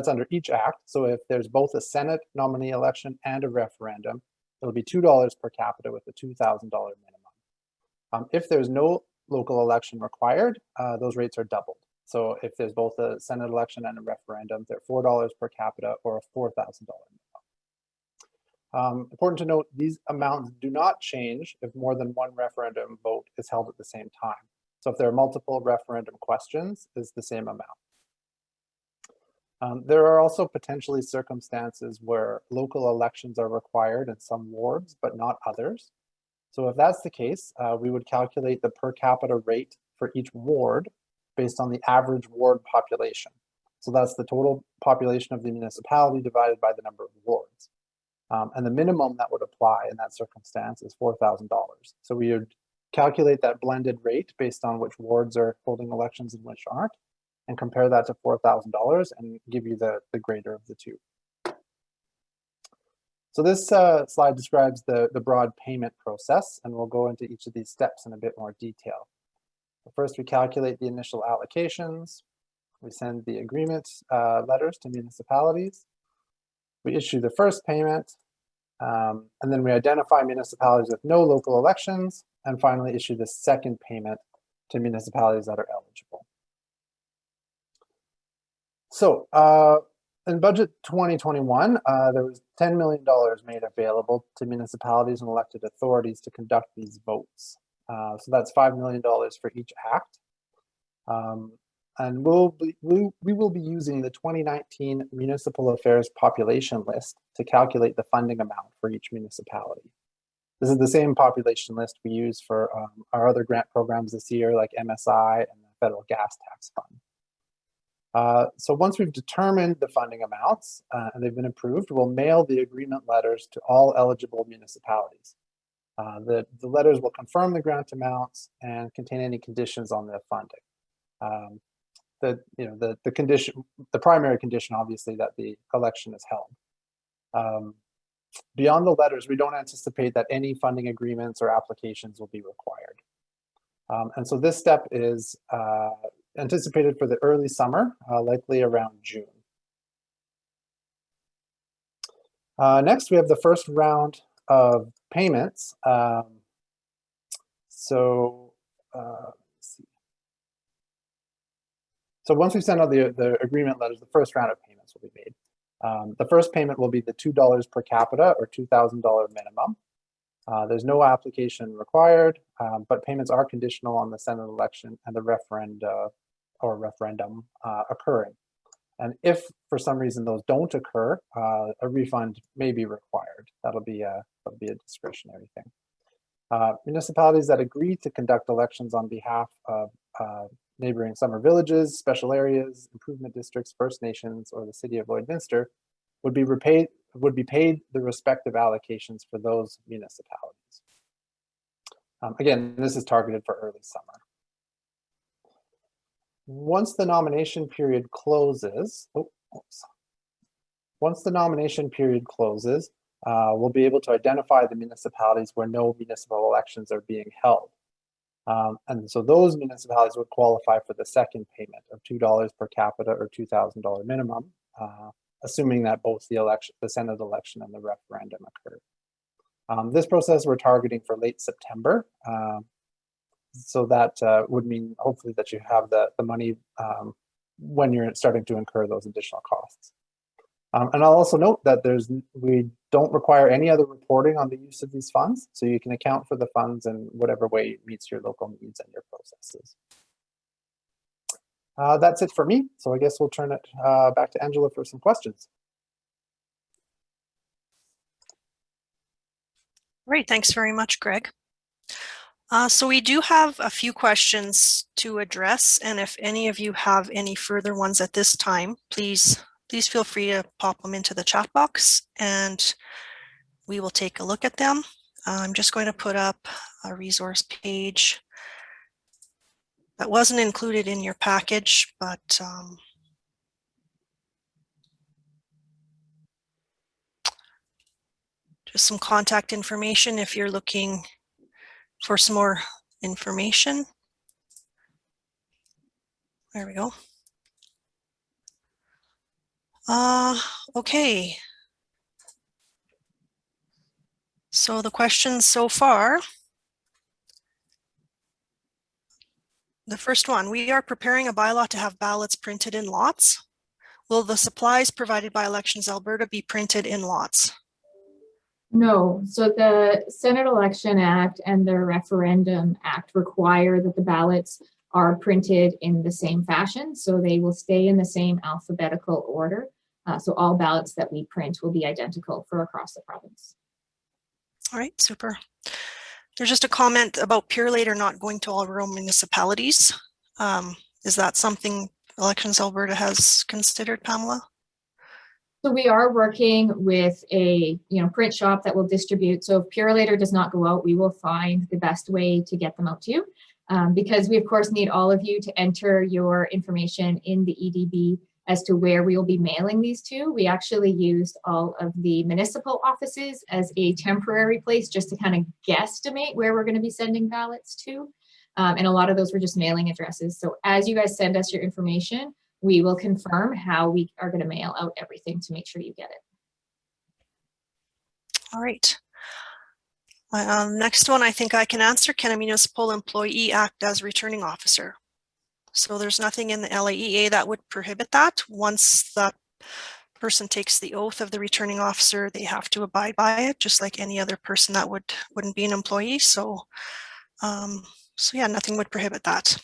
under each act. So if there's both a Senate nominee election and a referendum, it'll be $2 per capita with a $2,000 minimum. If there's no local election required, those rates are doubled. So if there's both a Senate election and a referendum, they're $4 per capita or a $4,000 minimum. Important to note, these amounts do not change if more than one referendum vote is held at the same time. So if there are multiple referendum questions, it's the same amount. There are also potentially circumstances where local elections are required in some wards, but not others. So if that's the case, we would calculate the per capita rate for each ward based on the average ward population. So that's the total population of the municipality divided by the number of wards. And the minimum that would apply in that circumstance is $4,000. So we would calculate that blended rate based on which wards are holding elections and which aren't, and compare that to $4,000 and give you the greater of the two. So this slide describes the broad payment process, and we'll go into each of these steps in a bit more detail. First, we calculate the initial allocations. We send the agreement letters to municipalities. We issue the first payment, and then we identify municipalities with no local elections, and finally issue the second payment to municipalities that are eligible. So in budget 2021, there was $10 million made available to municipalities and elected authorities to conduct these votes. So that's $5 million for each act. And we will be using the 2019 Municipal Affairs Population List to calculate the funding amount for each municipality. This is the same population list we use for our other grant programs this year, like MSI and the Federal Gas Tax Fund. So once we've determined the funding amounts and they've been approved, we'll mail the agreement letters to all eligible municipalities. The letters will confirm the grant amounts and contain any conditions on the funding. The primary condition, obviously, that the election is held. Beyond the letters, we don't anticipate that any funding agreements or applications will be required. And so this step is anticipated for the early summer, likely around June. Next, we have the first round of payments. So let's see. So once we send out the agreement letters, the first round of payments will be made. The first payment will be the $2 per capita or $2,000 minimum. There's no application required, but payments are conditional on the Senate election and the referendum occurring. And if for some reason those don't occur, a refund may be required. That'll be a discretionary thing. Municipalities that agree to conduct elections on behalf of neighboring summer villages, special areas, improvement districts, First Nations, or the city of Lloydminster would be paid the respective allocations for those municipalities. Again, this is targeted for early summer. Once the nomination period closes, we'll be able to identify the municipalities where no municipal elections are being held. And so those municipalities would qualify for the second payment of $2 per capita or $2,000 minimum, assuming that both the Senate election and the referendum occurred. This process we're targeting for late September. So that would mean hopefully that you have the money when you're starting to incur those additional costs. And I'll also note that we don't require any other reporting on the use of these funds, so you can account for the funds in whatever way meets your local needs and your processes. That's it for me, so I guess we'll turn it back to Angela for some questions. Great, thanks very much, Greg. So we do have a few questions to address, and if any of you have any further ones at this time, please feel free to pop them into the chat box and we will take a look at them. I'm just going to put up a resource page that wasn't included in your package, but just some contact information if you're looking for some more information. There we go. Okay. So the questions so far. The first one, we are preparing a bylaw to have ballots printed in lots. Will the supplies provided by Elections Alberta be printed in lots? No, so the Senate Election Act and the Referendum Act require that the ballots are printed in the same fashion, so they will stay in the same alphabetical order. So all ballots that we print will be identical for across the province. All right, super. There's just a comment about Purelator not going to all rural municipalities. Is that something Elections Alberta has considered, Pamela? So we are working with a print shop that will distribute. So if Purelator does not go out, we will find the best way to get them out to you. Because we of course need all of you to enter your information in the EDB as to where we will be mailing these to. We actually used all of the municipal offices as a temporary place just to kind of guesstimate where we're going to be sending ballots to. And a lot of those were just mailing addresses. So as you guys send us your information, we will confirm how we are going to mail out everything to make sure you get it. All right. Next one I think I can answer. Can a municipal employee act as returning officer? So there's nothing in the LAEA that would prohibit that. Once that person takes the oath of the returning officer, they have to abide by it, just like any other person that wouldn't be an employee. So, yeah, nothing would prohibit that.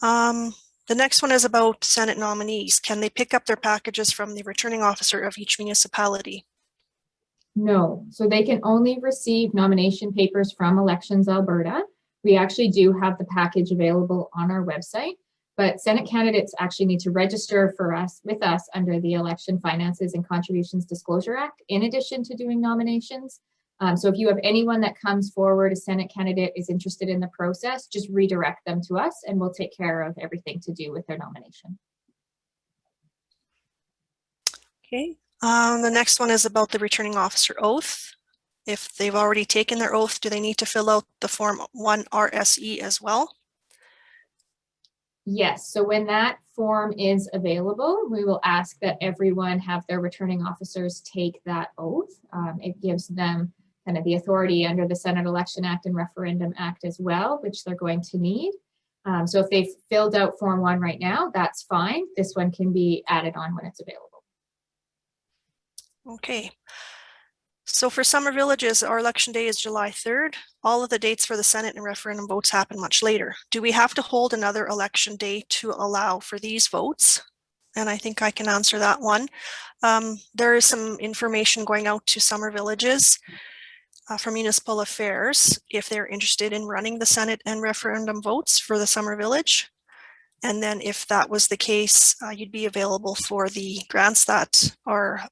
The next one is about Senate nominees. Can they pick up their packages from the returning officer of each municipality? No, so they can only receive nomination papers from Elections Alberta. We actually do have the package available on our website, but Senate candidates actually need to register with us under the Election Finances and Contributions Disclosure Act, in addition to doing nominations. So if you have anyone that comes forward, a Senate candidate is interested in the process, just redirect them to us and we'll take care of everything to do with their nomination. Okay, the next one is about the returning officer oath. If they've already taken their oath, do they need to fill out the Form 1 RSE as well? Yes, so when that form is available, we will ask that everyone have their returning officers take that oath. It gives them kind of the authority under the Senate Election Act and Referendum Act as well, which they're going to need. So if they've filled out Form 1 right now, that's fine. This one can be added on when it's available. Okay. So for Summer Villages, our election day is July 3rd. All of the dates for the Senate and referendum votes happen much later. Do we have to hold another election day to allow for these votes? And I think I can answer that one. There is some information going out to Summer Villages for municipal affairs if they're interested in running the Senate and referendum votes for the Summer Village. And then if that was the case, you'd be available for the grants that are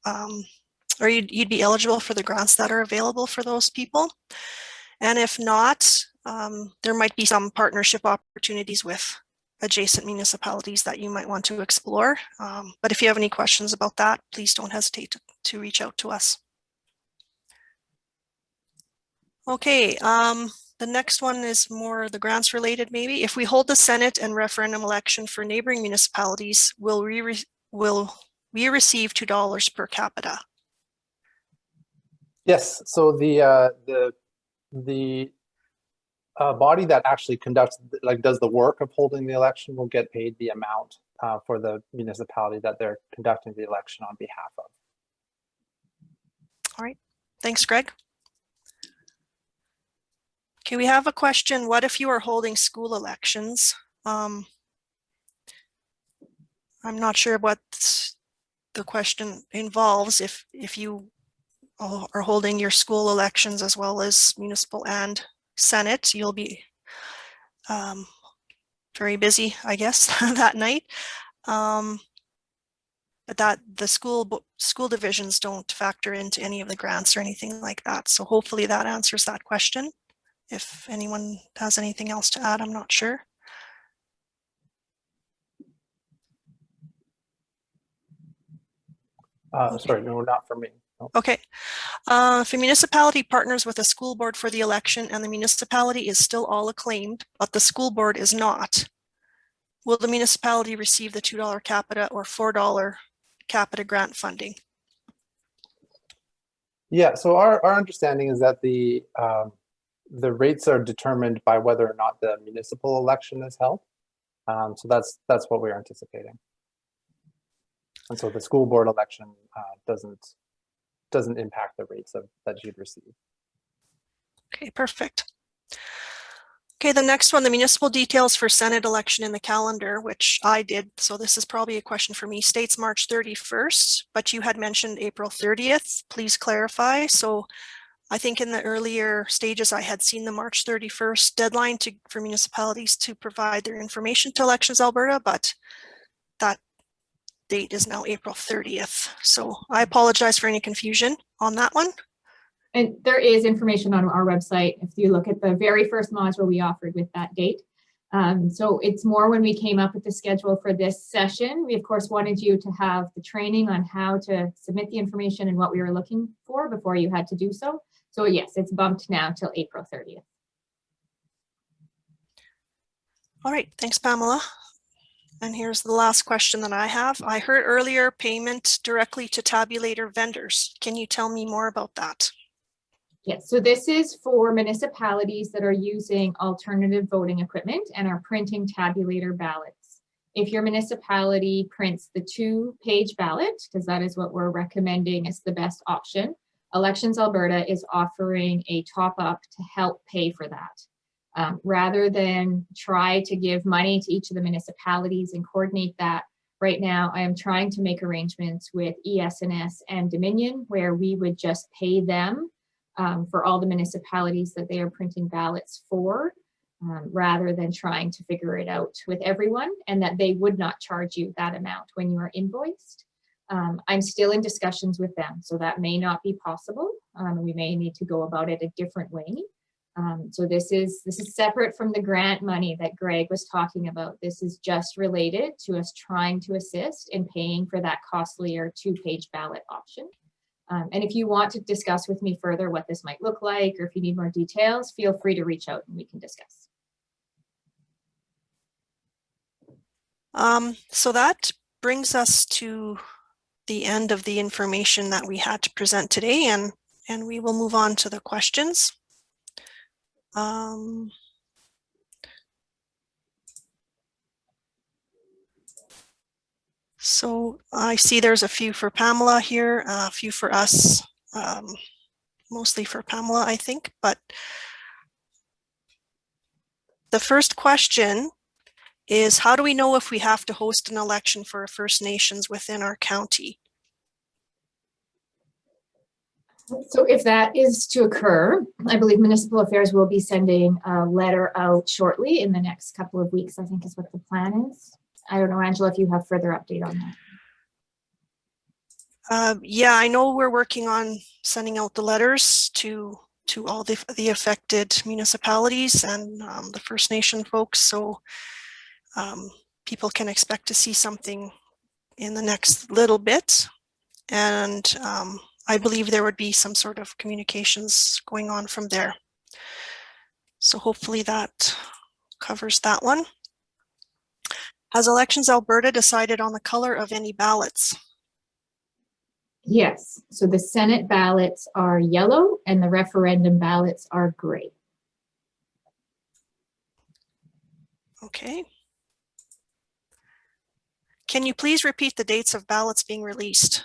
or you'd be eligible for the grants that are available for those people. And if not, there might be some partnership opportunities with adjacent municipalities that you might want to explore. But if you have any questions about that, please don't hesitate to reach out to us. Okay, the next one is more the grants related maybe. If we hold the Senate and referendum election for neighboring municipalities, will we receive $2 per capita? Yes, so the body that actually conducts, like does the work of holding the election will get paid the amount for the municipality that they're conducting the election on behalf of. All right, thanks, Greg. Okay, we have a question. What if you are holding school elections? I'm not sure what the question involves. If you are holding your school elections as well as municipal and Senate, you'll be very busy, I guess, that night. But that the school divisions don't factor into any of the grants or anything like that. So hopefully that answers that question. If anyone has anything else to add, I'm not sure. Sorry, no, not for me. No. Okay. If a municipality partners with a school board for the election and the municipality is still all acclaimed, but the school board is not, will the municipality receive the $2 capita or $4 capita grant funding? Yeah, so our understanding is that the rates are determined by whether or not the municipal election is held. So that's what we're anticipating. And so the school board election doesn't impact the rates that you'd receive. Okay, perfect. Okay, the next one, the municipal details for Senate election in the calendar, which I did. So this is probably a question for me. States March 31st, but you had mentioned April 30th. Please clarify. So I think in the earlier stages, I had seen the March 31st deadline for municipalities to provide their information to Elections Alberta, but that date is now April 30th. So I apologize for any confusion on that one. And there is information on our website if you look at the very first module we offered with that date. So it's more when we came up with the schedule for this session. We of course wanted you to have the training on how to submit the information and what we were looking for before you had to do so. So yes, it's bumped now till April 30th. All right, thanks, Pamela. And here's the last question that I have. I heard earlier payment directly to tabulator vendors. Can you tell me more about that? Yes, so this is for municipalities that are using alternative voting equipment and are printing tabulator ballots. If your municipality prints the 2-page ballot, because that is what we're recommending as the best option, Elections Alberta is offering a top-up to help pay for that. Rather than try to give money to each of the municipalities and coordinate that, right now I am trying to make arrangements with ES&S and Dominion where we would just pay them for all the municipalities that they are printing ballots for, rather than trying to figure it out with everyone, and that they would not charge you that amount when you are invoiced. I'm still in discussions with them, so that may not be possible. We may need to go about it a different way. So this is separate from the grant money that Greg was talking about. This is just related to us trying to assist in paying for that costlier 2-page ballot option. And if you want to discuss with me further what this might look like, or if you need more details, feel free to reach out and we can discuss. So that brings us to the end of the information that we had to present today. And And we will move on to the questions. So I see there's a few for Pamela here, a few for us, mostly for Pamela, I think. But the first question is, how do we know if we have to host an election for First Nations within our county? So if that is to occur, I believe Municipal Affairs will be sending a letter out shortly in the next couple of weeks, I think is what the plan is. I don't know, Angela, if you have further update on that. Yeah, I know we're working on sending out the letters to all the affected municipalities and the First Nation folks. So people can expect to see something in the next little bit. And I believe there would be some sort of communications going on from there. So hopefully that covers that one. Has Elections Alberta decided on the color of any ballots? Yes, so the Senate ballots are yellow and the referendum ballots are gray. Okay. Can you please repeat the dates of ballots being released?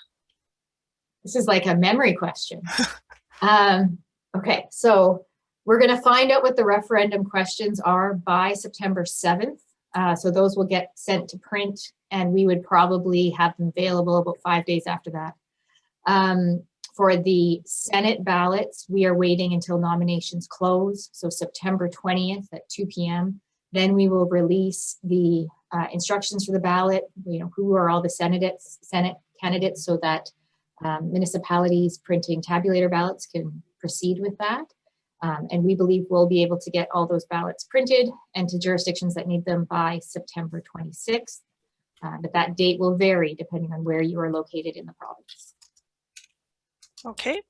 This is like a memory question. Okay, so we're going to find out what the referendum questions are by September 7th. So those will get sent to print and we would probably have them available about 5 days after that. For the Senate ballots, we are waiting until nominations close. So September 20th at 2 p.m. Then we will release the instructions for the ballot, who are all the Senate candidates, so that municipalities printing tabulator ballots can proceed with that. And we believe we'll be able to get all those ballots printed and to jurisdictions that need them by September 26th. But that date will vary depending on where you are located in the province. Okay.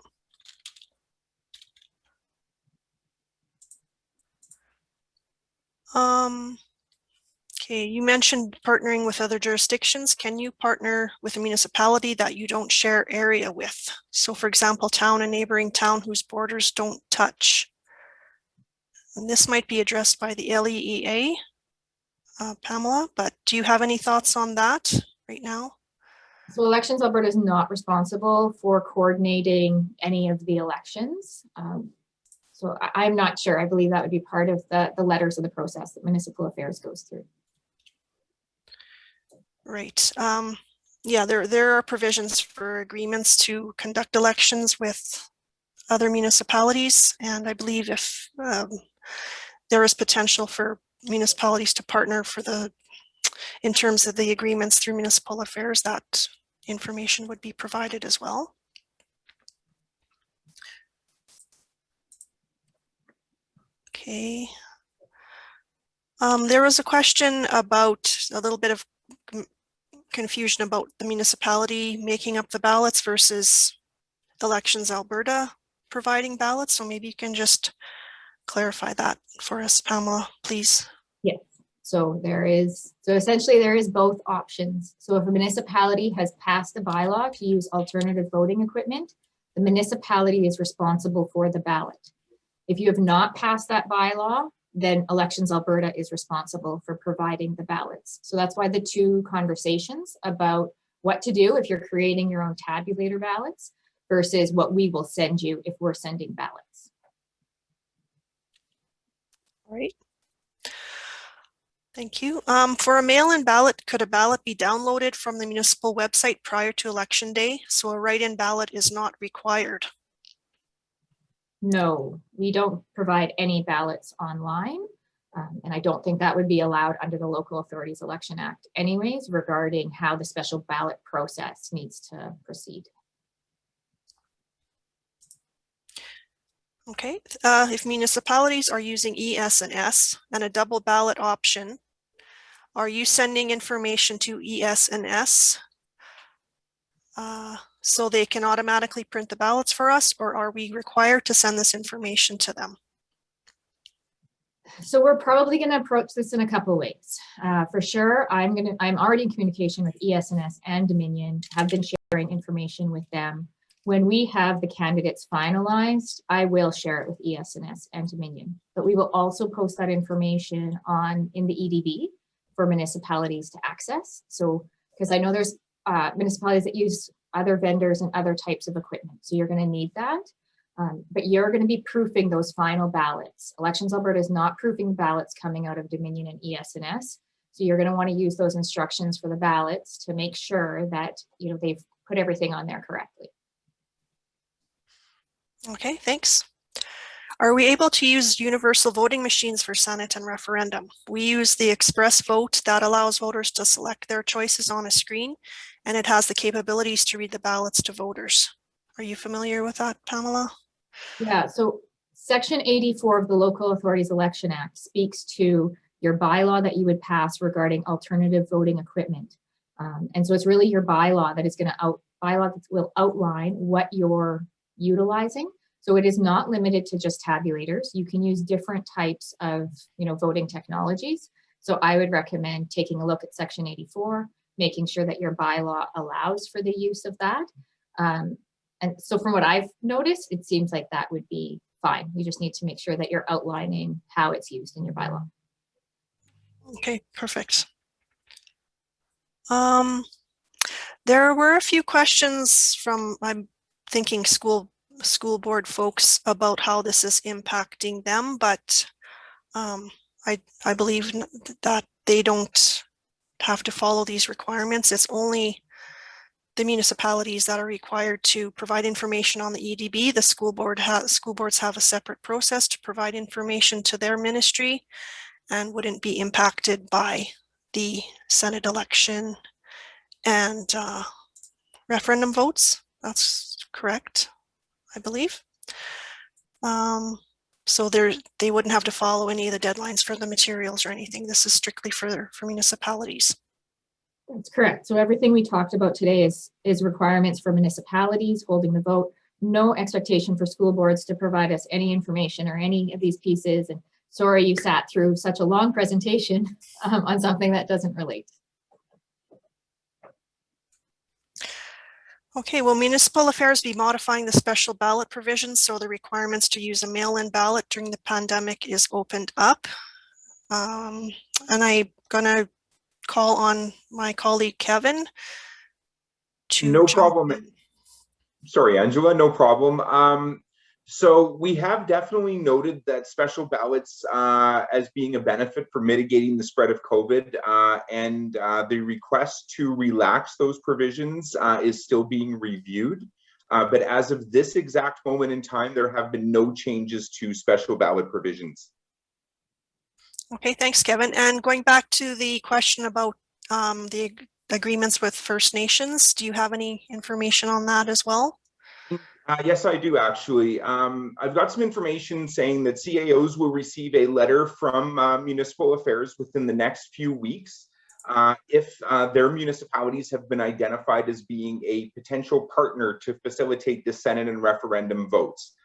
Okay, you mentioned partnering with other jurisdictions. Can you partner with a municipality that you don't share area with? So for example, town and neighboring town whose borders don't touch. And this might be addressed by the LEEA, Pamela, but do you have any thoughts on that right now? So Elections Alberta is not responsible for coordinating any of the elections. So I'm not sure. I believe that would be part of the letters of the process that Municipal Affairs goes through. Right. Yeah, there are provisions for agreements to conduct elections with other municipalities, and I believe if there is potential for municipalities to partner in terms of the agreements through Municipal Affairs, that information would be provided as well. Okay. There was a question about a little bit of confusion about the municipality making up the ballots versus Elections Alberta providing ballots. So maybe you can just clarify that for us, Pamela, please. Yes. So essentially there is both options. So if a municipality has passed a bylaw to use alternative voting equipment, the municipality is responsible for the ballot. If you have not passed that bylaw, then Elections Alberta is responsible for providing the ballots. So that's why the two conversations about what to do if you're creating your own tabulator ballots versus what we will send you if we're sending ballots. All right. Thank you. For a mail-in ballot, could a ballot be downloaded from the municipal website prior to election day, so a write-in ballot is not required? No, we don't provide any ballots online. And I don't think that would be allowed under the Local Authorities Election Act anyways, regarding how the special ballot process needs to proceed. Okay, if municipalities are using ES&S and a double ballot option, are you sending information to ES&S so they can automatically print the ballots for us, or are we required to send this information to them? So we're probably going to approach this in a couple of ways. For sure, I'm already in communication with ES&S and Dominion, have been sharing information with them When we have the candidates finalized, I will share it with ES&S and Dominion, but we will also post that information in the EDB for municipalities to access. So, because I know there's municipalities that use other vendors and other types of equipment. So you're going to need that. But you're going to be proofing those final ballots. Elections Alberta is not proofing ballots coming out of Dominion and ES&S. So you're going to want to use those instructions for the ballots to make sure that they've put everything on there correctly. Okay, thanks. Are we able to use universal voting machines for Senate and referendum? We use the express vote that allows voters to select their choices on a screen, and it has the capabilities to read the ballots to voters. Are you familiar with that, Pamela? Yeah, so Section 84 of the Local Authorities Election Act speaks to your bylaw that you would pass regarding alternative voting equipment. And so it's really your bylaw that is going to will outline what you're utilizing. So it is not limited to just tabulators. You can use different types of voting technologies. So I would recommend taking a look at Section 84, making sure that your bylaw allows for the use of that. And so from what I've noticed, it seems like that would be fine. You just need to make sure that you're outlining how it's used in your bylaw. Okay, perfect. There were a few questions from, I'm thinking, school board folks about how this is impacting them, but I believe that they don't have to follow these requirements. It's only the municipalities that are required to provide information on the EDB. The school boards have a separate process to provide information to their ministry and wouldn't be impacted by the Senate election and referendum votes. That's correct, I believe. So they wouldn't have to follow any of the deadlines for the materials or anything. This is strictly for municipalities. That's correct. So everything we talked about today is requirements for municipalities holding the vote. No expectation for school boards to provide us any information or any of these pieces. And sorry you sat through such a long presentation on something that doesn't relate. Okay, will municipal affairs be modifying the special ballot provisions so the requirements to use a mail-in ballot during the pandemic is opened up? And I'm gonna call on my colleague Kevin to No jump problem. in. Sorry, Angela, no problem. So we have definitely noted that special ballots as being a benefit for mitigating the spread of COVID, and the request to relax those provisions is still being reviewed. But as of this exact moment in time, there have been no changes to special ballot provisions. Okay, thanks, Kevin. And going back to the question about the agreements with First Nations, do you have any information on that as well? Yes, I do actually. I've got some information saying that CAOs will receive a letter from Municipal Affairs within the next few weeks if their municipalities have been identified as being a potential partner to facilitate the Senate and referendum votes.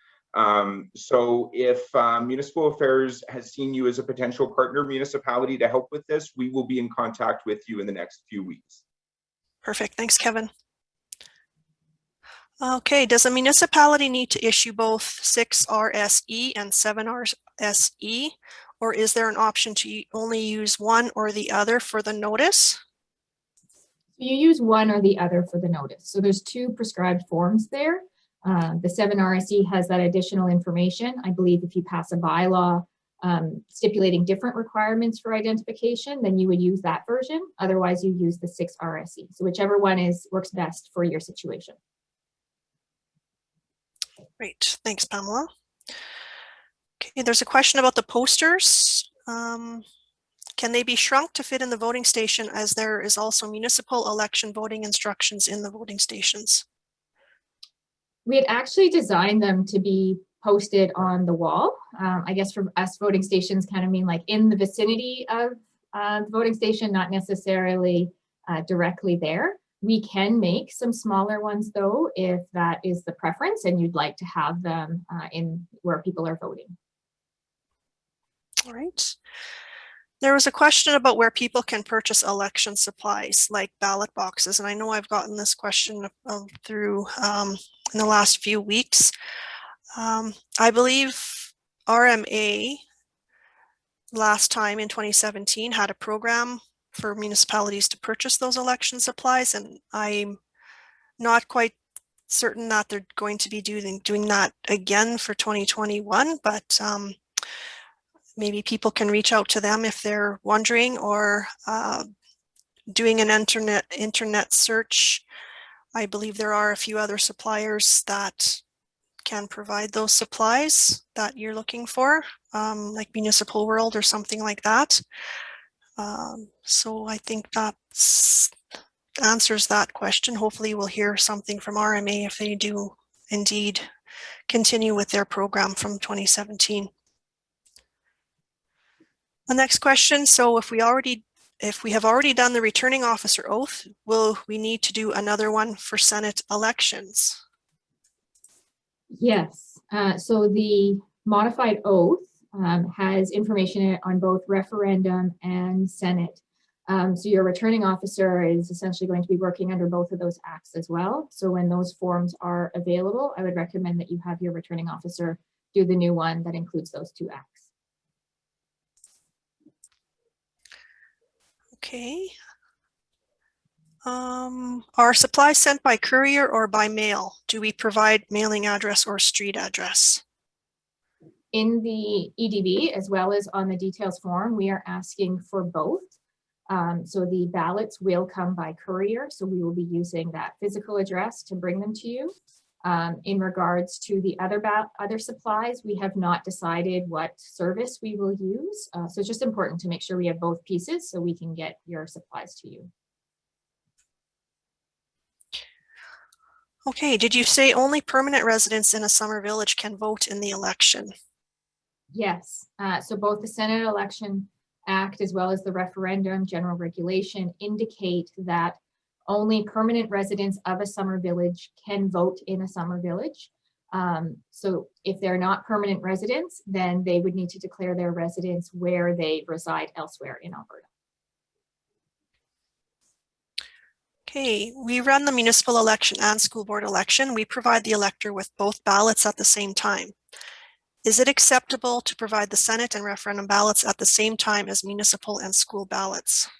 So if Municipal Affairs has seen you as a potential partner municipality to help with this, we will be in contact with you in the next few weeks. Perfect, thanks, Kevin. Okay, does a municipality need to issue both 6 RSE and 7 RSE, or is there an option to only use one or the other for the notice? You use one or the other for the notice. So there's two prescribed forms there. The 7 RSE has that additional information. I believe if you pass a bylaw stipulating different requirements for identification, then you would use that version. Otherwise, you use the 6 RSE. So whichever one works best for your situation. Great, thanks, Pamela. Okay, there's a question about the posters. Can they be shrunk to fit in the voting station, as there is also municipal election voting instructions in the voting stations? We had actually designed them to be posted on the wall. I guess for us, voting stations kind of mean like in the vicinity of the voting station, not necessarily directly there. We can make some smaller ones though, if that is the preference and you'd like to have them in where people are voting. All right. There was a question about where people can purchase election supplies like ballot boxes. And I know I've gotten this question through in the last few weeks. I believe RMA last time in 2017 had a program for municipalities to purchase those election supplies, and I'm not quite certain that they're going to be doing that again for 2021, but maybe people can reach out to them if they're wondering, or doing an internet search. I believe there are a few other suppliers that can provide those supplies that you're looking for, like Municipal World or something like that. So I think that answers that question. Hopefully we'll hear something from RMA if they do indeed continue with their program from 2017. The next question, so if we have already done the returning officer oath, will we need to do another one for Senate elections? Yes, so the modified oath has information on both referendum and Senate. So your returning officer is essentially going to be working under both of those acts as well. So when those forms are available, I would recommend that you have your returning officer do the new one that includes those two acts. Okay. Are supplies sent by courier or by mail? Do we provide mailing address or street address? In the EDB, as well as on the details form, we are asking for both. So the ballots will come by courier, so we will be using that physical address to bring them to you. In regards to the other supplies, we have not decided what service we will use. So it's just important to make sure we have both pieces so we can get your supplies to you. Okay, did you say only permanent residents in a summer village can vote in the election? Yes, so both the Senate Election Act as well as the referendum general regulation indicate that only permanent residents of a summer village can vote in a summer village. So if they're not permanent residents, then they would need to declare their residence where they reside elsewhere in Alberta. Okay, we run the municipal election and school board election. We provide the elector with both ballots at the same time. Is it acceptable to provide the Senate and referendum ballots at the same time as municipal and school ballots?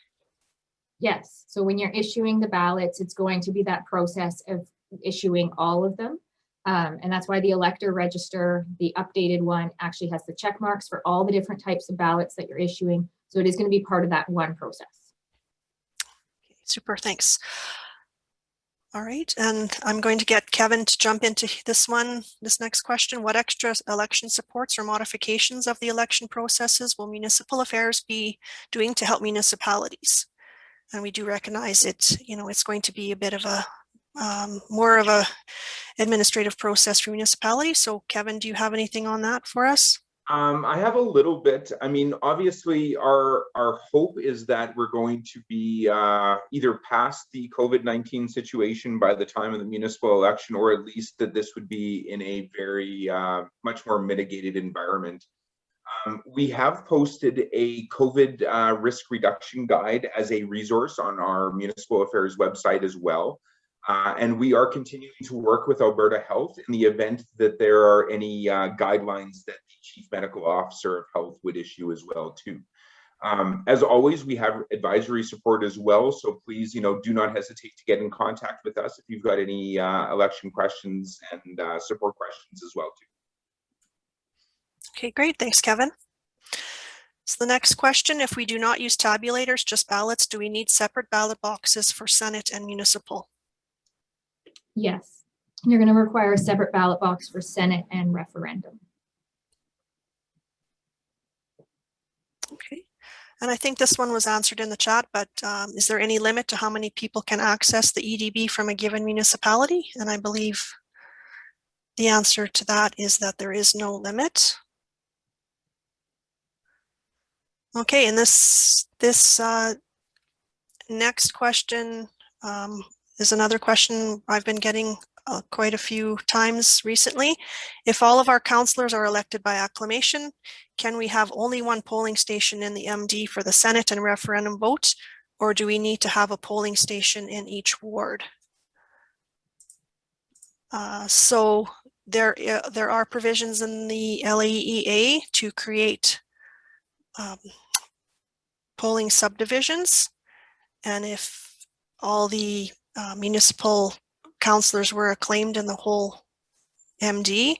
Yes, so when you're issuing the ballots, it's going to be that process of issuing all of them. And that's why the elector register, the updated one, actually has the check marks for all the different types of ballots that you're issuing. So it is going to be part of that one process. Okay, super, thanks. All right, and I'm going to get Kevin to jump into this next question. What extra election supports or modifications of the election processes will municipal affairs be doing to help municipalities? And we do recognize it, it's going to be a bit of a more of a administrative process for municipalities. So Kevin, do you have anything on that for us? I have a little bit. I mean, obviously, our hope is that we're going to be either past the COVID-19 situation by the time of the municipal election, or at least that this would be in a very much more mitigated environment. We have posted a COVID risk reduction guide as a resource on our municipal affairs website as well. And we are continuing to work with Alberta Health in the event that there are any guidelines that the Chief Medical Officer of Health would issue as well too. As always, we have advisory support as well. So please, do not hesitate to get in contact with us if you've got any election questions and support questions as well too. Okay, great. Thanks, Kevin. So the next question, if we do not use tabulators, just ballots, do we need separate ballot boxes for Senate and municipal? Yes, you're going to require a separate ballot box for Senate and referendum. Okay, and I think this one was answered in the chat, but is there any limit to how many people can access the EDB from a given municipality? And I believe the answer to that is that there is no limit. Okay, and this next question is another question I've been getting quite a few times recently. If all of our councillors are elected by acclamation, can we have only one polling station in the MD for the Senate and referendum vote, or do we need to have a polling station in each ward? So there are provisions in the LAEA to create polling subdivisions. And if all the municipal councillors were acclaimed in the whole MD,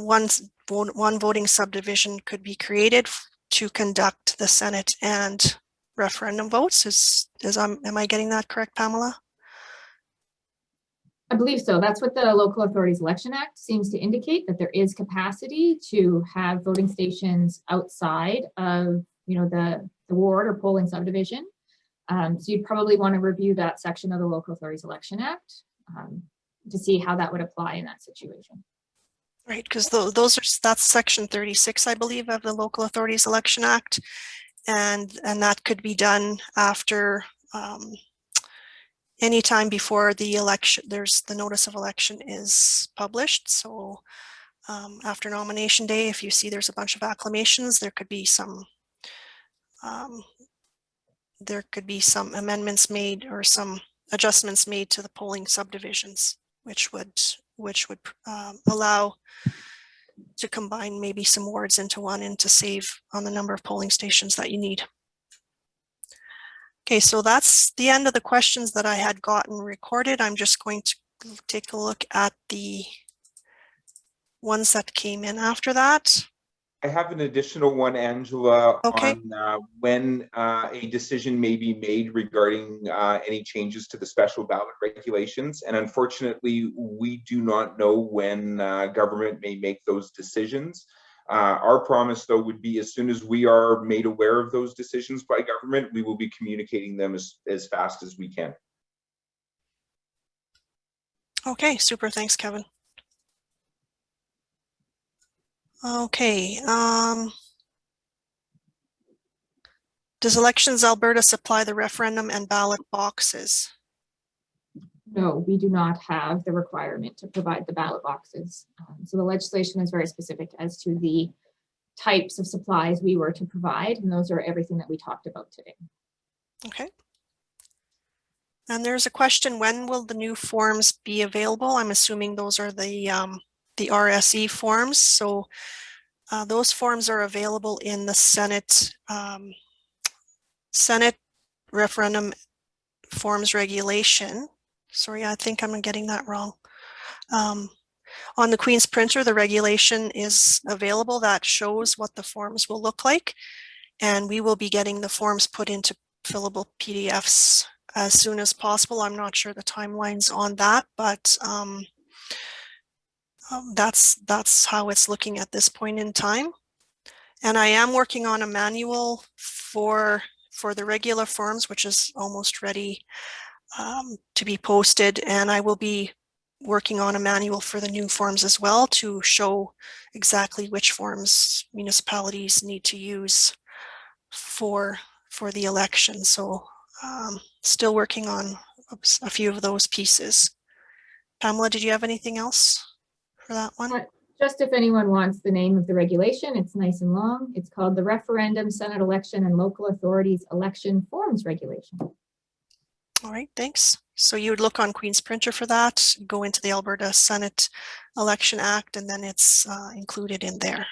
one voting subdivision could be created to conduct the Senate and referendum votes. Am I getting that correct, Pamela? I believe so. That's what the Local Authorities Election Act seems to indicate, that there is capacity to have voting stations outside of, the ward or polling subdivision. So you'd probably want to review that section of the Local Authorities Election Act to see how that would apply in that situation. Right, because that's section 36, I believe, of the Local Authorities Election Act, and that could be done after anytime before the election. There's the notice of election is published. So after nomination day, if you see there's a bunch of acclamations, there could be some amendments made or some adjustments made to the polling subdivisions, which would allow to combine maybe some wards into one and to save on the number of polling stations that you need. Okay, so that's the end of the questions that I had gotten recorded. I'm just going to take a look at the ones that came in after that. I have an additional one, Angela, Okay. on when a decision may be made regarding any changes to the special ballot regulations. And unfortunately, we do not know when government may make those decisions. Our promise, though, would be as soon as we are made aware of those decisions by government, we will be communicating them as fast as we can. Okay, super. Thanks, Kevin. Okay. Does Elections Alberta supply the referendum and ballot boxes? No, we do not have the requirement to provide the ballot boxes. So the legislation is very specific as to the types of supplies we were to provide, and those are everything that we talked about today. Okay. And there's a question, when will the new forms be available? I'm assuming those are the RSE forms. So those forms are available in the Senate referendum forms regulation. Sorry, I think I'm getting that wrong. On the Queen's printer, the regulation is available that shows what the forms will look like. And we will be getting the forms put into fillable PDFs as soon as possible. I'm not sure the timelines on that, but that's how it's looking at this point in time. And I am working on a manual for the regular forms, which is almost ready to be posted. And I will be working on a manual for the new forms as well to show exactly which forms municipalities need to use for the election. So still working on a few of those pieces. Pamela, did you have anything else for that one? Just if anyone wants the name of the regulation, it's nice and long. It's called the Referendum, Senate Election and Local Authorities Election Forms Regulation. All right, thanks. So you would look on Queen's printer for that, go into the Alberta Senate Election Act, and then it's included in there.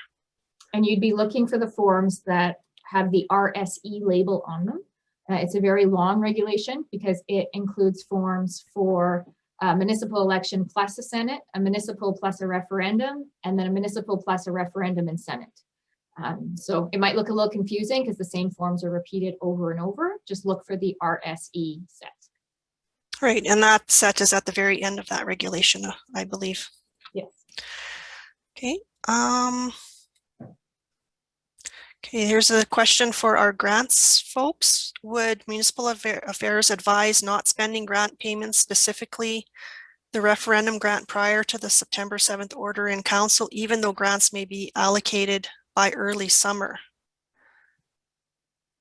And you'd be looking for the forms that have the RSE label on them. It's a very long regulation because it includes forms for a municipal election plus a Senate, a municipal plus a referendum, and then a municipal plus a referendum and Senate. So it might look a little confusing because the same forms are repeated over and over. Just look for the RSE set. Right, and that set is at the very end of that regulation, I believe. Yes. Okay. Okay, here's a question for our grants folks. Would Municipal Affairs advise not spending grant payments, specifically the referendum grant, prior to the September 7th order in council, even though grants may be allocated by early summer?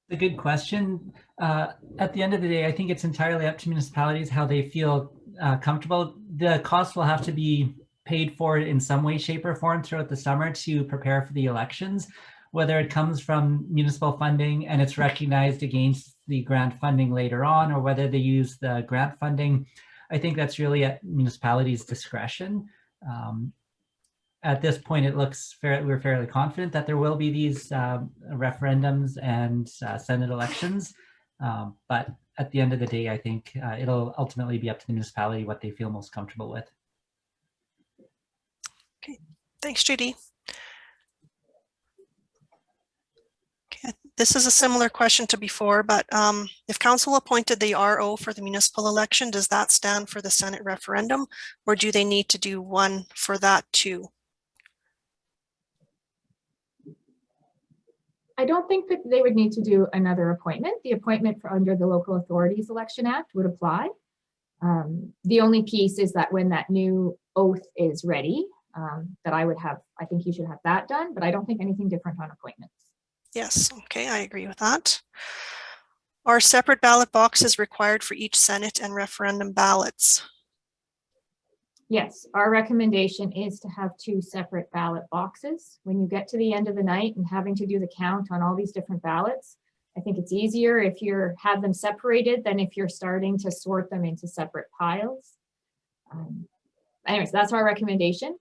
A good question. At the end of the day, I think it's entirely up to municipalities how they feel comfortable. The cost will have to be paid for in some way, shape, or form throughout the summer to prepare for the elections, whether it comes from municipal funding and it's recognized against the grant funding later on, or whether they use the grant funding. I think that's really at municipalities' discretion. At this point, it looks we're fairly confident that there will be these referendums and Senate elections. But at the end of the day, I think it'll ultimately be up to the municipality what they feel most comfortable with. Okay, thanks, JD. Okay, this is a similar question to before, but if council appointed the RO for the municipal election, does that stand for the Senate referendum, or do they need to do one for that too? I don't think that they would need to do another appointment. The appointment for under the Local Authorities Election Act would apply. The only piece is that when that new oath is ready, that I think you should have that done, but I don't think anything different on appointments. Yes, okay, I agree with that. Are separate ballot boxes required for each Senate and referendum ballots? Yes, our recommendation is to have 2 separate ballot boxes. When you get to the end of the night and having to do the count on all these different ballots, I think it's easier if you have them separated than if you're starting to sort them into separate piles. Anyways, that's our recommendation.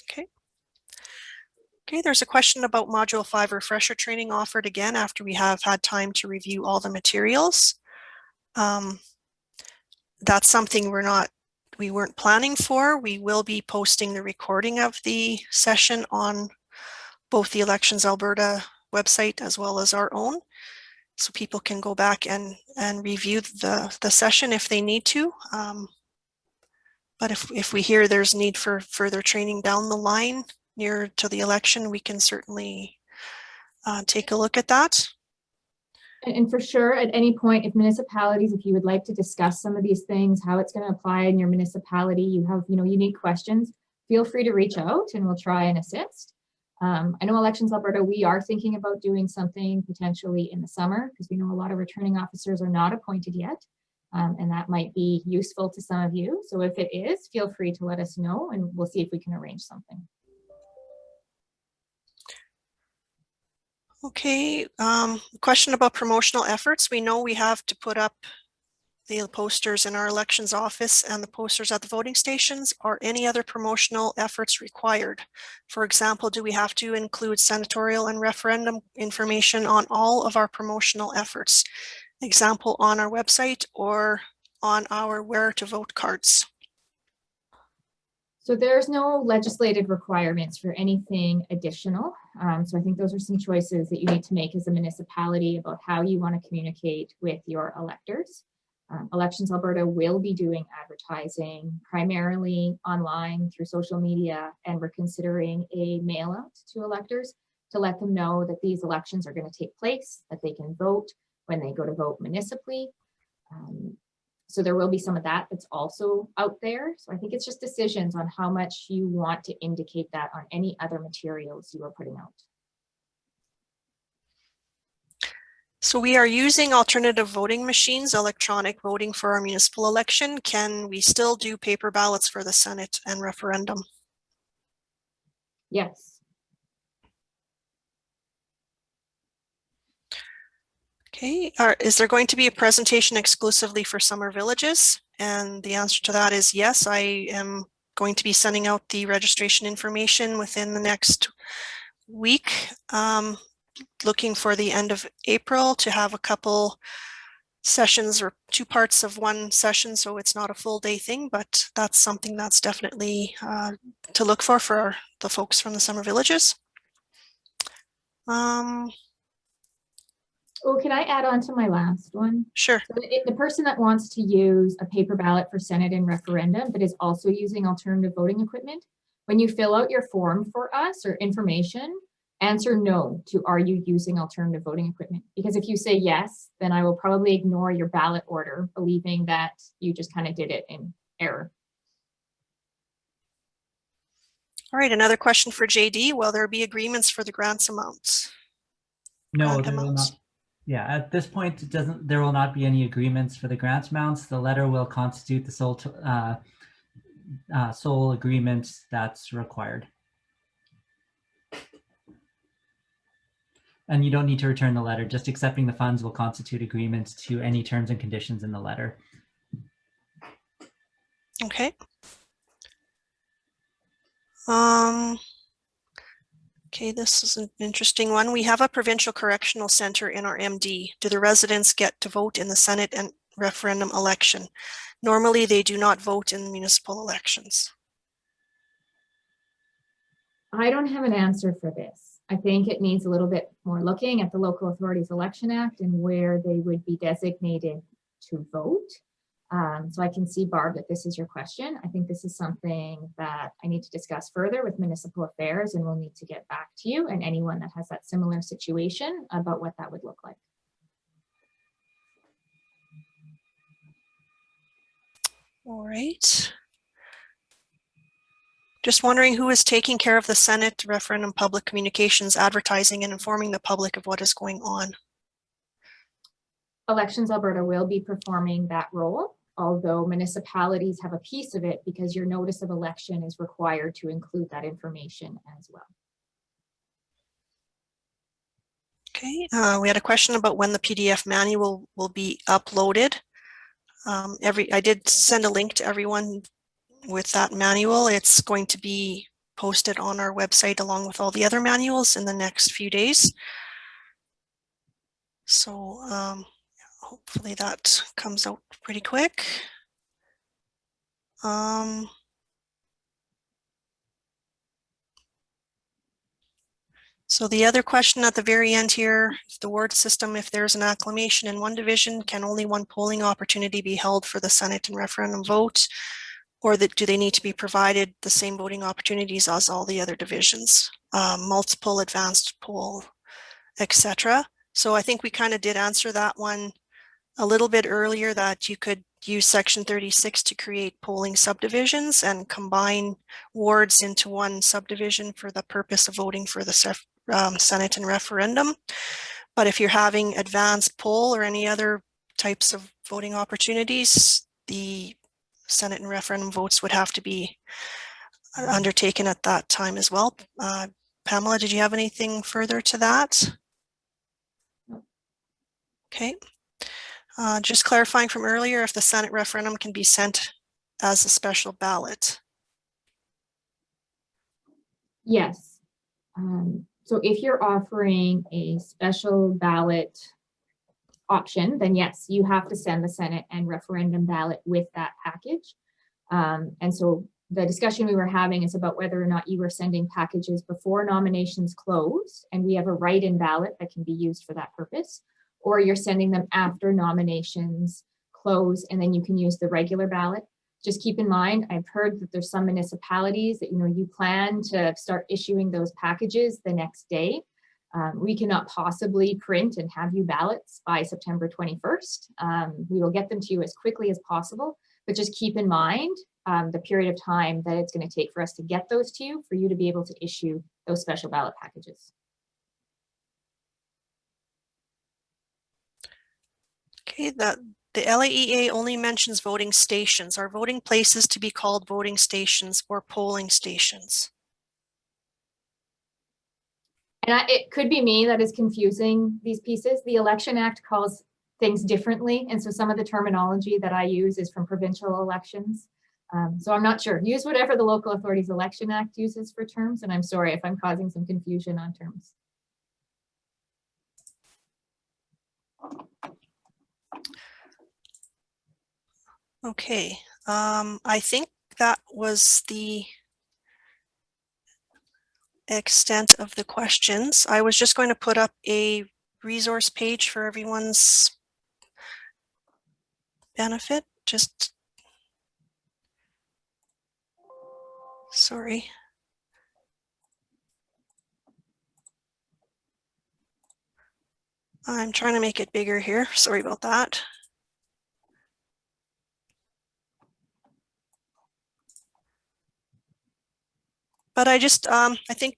Okay. Okay, there's a question about Module 5 refresher training offered again after we have had time to review all the materials. That's something we weren't planning for. We will be posting the recording of the session on both the Elections Alberta website as well as our own, so people can go back and review the session if they need to. But if we hear there's need for further training down the line near to the election, we can certainly take a look at that. And for sure, at any point, if municipalities, if you would like to discuss some of these things, how it's going to apply in your municipality, you have, unique questions, feel free to reach out and we'll try and assist. I know Elections Alberta, we are thinking about doing something potentially in the summer because we know a lot of returning officers are not appointed yet. And that might be useful to some of you. So if it is, feel free to let us know and we'll see if we can arrange something. Okay, question about promotional efforts. We know we have to put up the posters in our elections office and the posters at the voting stations. Are any other promotional efforts required? For example, do we have to include senatorial and referendum information on all of our promotional efforts? Example, on our website or on our where to vote cards? So there's no legislative requirements for anything additional. So I think those are some choices that you need to make as a municipality about how you want to communicate with your electors. Elections Alberta will be doing advertising primarily online through social media, and we're considering a mail out to electors to let them know that these elections are going to take place, that they can vote when they go to vote municipally. So there will be some of that that's also out there. So I think it's just decisions on how much you want to indicate that on any other materials you are putting out. So we are using alternative voting machines, electronic voting for our municipal election. Can we still do paper ballots for the Senate and referendum? Yes. Okay, is there going to be a presentation exclusively for summer villages? And the answer to that is yes. I am going to be sending out the registration information within the next week, looking for the end of April to have a couple sessions or 2 parts of one session, so it's not a full day thing, but that's something that's definitely to look for the folks from the summer villages. Oh, can I add on to my last one? Sure. So the person that wants to use a paper ballot for Senate and referendum, but is also using alternative voting equipment, when you fill out your form for us or information, answer no to are you using alternative voting equipment? Because if you say yes, then I will probably ignore your ballot order, believing that you just kind of did it in error. All right, another question for JD. Will there be agreements for the grants amounts? No, there will not. Yeah, at this point, there will not be any agreements for the grants amounts. The letter will constitute the sole agreement that's required. And you don't need to return the letter. Just accepting the funds will constitute agreements to any terms and conditions in the letter. Okay. Okay, this is an interesting one. We have a provincial correctional center in our MD. Do the residents get to vote in the Senate and referendum election? Normally, they do not vote in municipal elections. I don't have an answer for this. I think it needs a little bit more looking at the Local Authorities Election Act and where they would be designated to vote. So I can see, Barb, that this is your question. I think this is something that I need to discuss further with Municipal Affairs, and we'll need to get back to you and anyone that has that similar situation about what that would look like. All right. Just wondering who is taking care of the Senate referendum public communications, advertising, and informing the public of what is going on. Elections Alberta will be performing that role, although municipalities have a piece of it because your notice of election is required to include that information as well. Okay, we had a question about when the PDF manual will be uploaded. I did send a link to everyone with that manual. It's going to be posted on our website along with all the other manuals in the next few days. So hopefully that comes out pretty quick. So the other question at the very end here, the ward system, if there's an acclamation in one division, can only one polling opportunity be held for the Senate and referendum vote? Or do they need to be provided the same voting opportunities as all the other divisions? Multiple, advanced poll, etc. So I think we kind of did answer that one a little bit earlier, that you could use section 36 to create polling subdivisions and combine wards into one subdivision for the purpose of voting for the Senate and referendum. But if you're having advanced poll or any other types of voting opportunities, the Senate and referendum votes would have to be undertaken at that time as well. Pamela, did you have anything further to that? Okay. Just clarifying from earlier, if the Senate referendum can be sent as a special ballot. Yes. So if you're offering a special ballot option, then yes, you have to send the Senate and referendum ballot with that package. And so the discussion we were having is about whether or not you were sending packages before nominations close, and we have a write-in ballot that can be used for that purpose, or you're sending them after nominations close, and then you can use the regular ballot. Just keep in mind, I've heard that there's some municipalities that, you plan to start issuing those packages the next day. We cannot possibly print and have you ballots by September 21st. We will get them to you as quickly as possible, but just keep in mind the period of time that it's going to take for us to get those to you, for you to be able to issue those special ballot packages. Okay, the LAEA only mentions voting stations. Are voting places to be called voting stations or polling stations? And it could be me that is confusing these pieces. The Election Act calls things differently. And so some of the terminology that I use is from provincial elections. So I'm not sure. Use whatever the Local Authorities Election Act uses for terms. And I'm sorry if I'm causing some confusion on terms. Okay, I think that was the extent of the questions. I was just going to put up a resource page for everyone's benefit. Sorry. I'm trying to make it bigger here. Sorry about that. But I think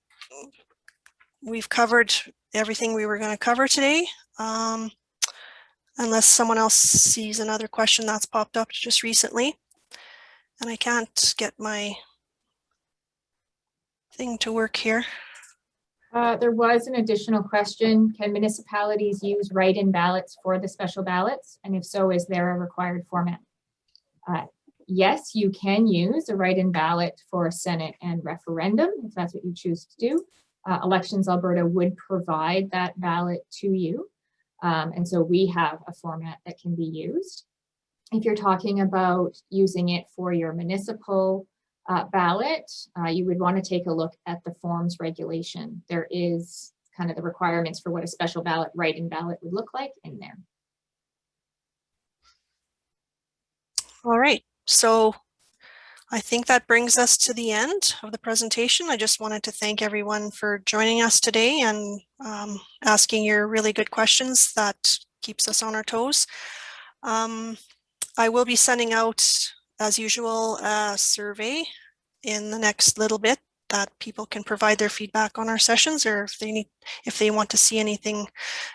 we've covered everything we were going to cover today. Unless someone else sees another question that's popped up just recently. And I can't get my thing to work here. There was an additional question. Can municipalities use write-in ballots for the special ballots? And if so, is there a required format? Yes, you can use a write-in ballot for Senate and referendum if that's what you choose to do. Elections Alberta would provide that ballot to you. And so we have a format that can be used. If you're talking about using it for your municipal ballot, you would want to take a look at the forms regulation. There is kind of the requirements for what a special ballot, write-in ballot would look like in there. All right, so I think that brings us to the end of the presentation. I just wanted to thank everyone for joining us today and asking your really good questions. That keeps us on our toes. I will be sending out, as usual, a survey in the next little bit that people can provide their feedback on our sessions, or if they want to see anything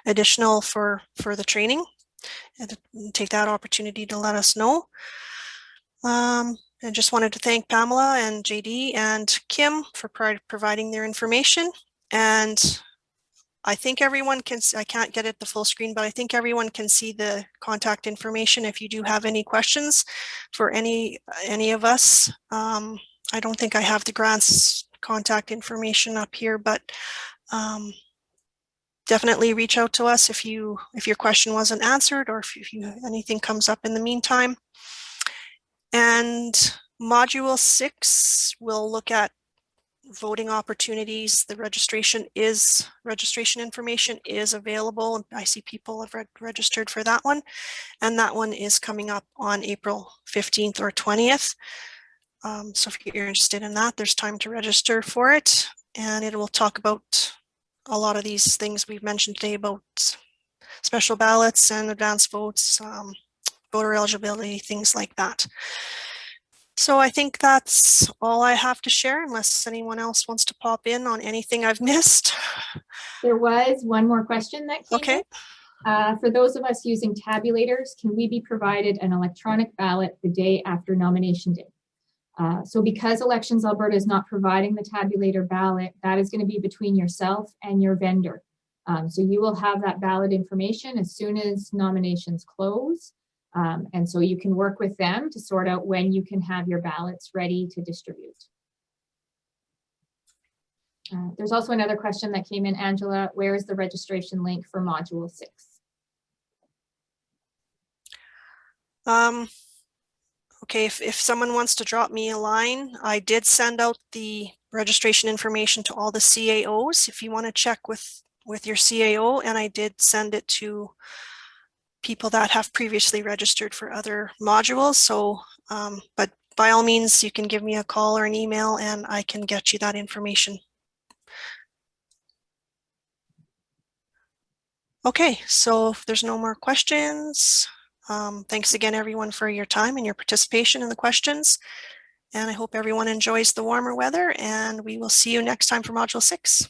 additional for the training, and take that opportunity to let us know. I just wanted to thank Pamela and JD and Kim for providing their information. And I think everyone can, I can't get it the full screen, but I think everyone can see the contact information if you do have any questions for any of us. I don't think I have the grants contact information up here, but definitely reach out to us if your question wasn't answered, or if anything comes up in the meantime. And module 6 will look at voting opportunities. The registration information is available. I see people have registered for that one, and that one is coming up on April 15th or 20th. So if you're interested in that, there's time to register for it, and it will talk about a lot of these things we've mentioned today about special ballots and advance votes, voter eligibility, things like that. So I think that's all I have to share, unless anyone else wants to pop in on anything I've missed. There was one more question that came Okay. in. For those of us using tabulators, can we be provided an electronic ballot the day after nomination day? So because Elections Alberta is not providing the tabulator ballot, that is going to be between yourself and your vendor. So you will have that ballot information as soon as nominations close. And so you can work with them to sort out when you can have your ballots ready to distribute. There's also another question that came in, Angela. Where is the registration link for module 6? Okay, if someone wants to drop me a line, I did send out the registration information to all the CAOs if you want to check with your CAO, and I did send it to people that have previously registered for other modules. So, but by all means, you can give me a call or an email and I can get you that information. Okay, so if there's no more questions, thanks again, everyone, for your time and your participation in the questions. And I hope everyone enjoys the warmer weather, and we will see you next time for Module 6.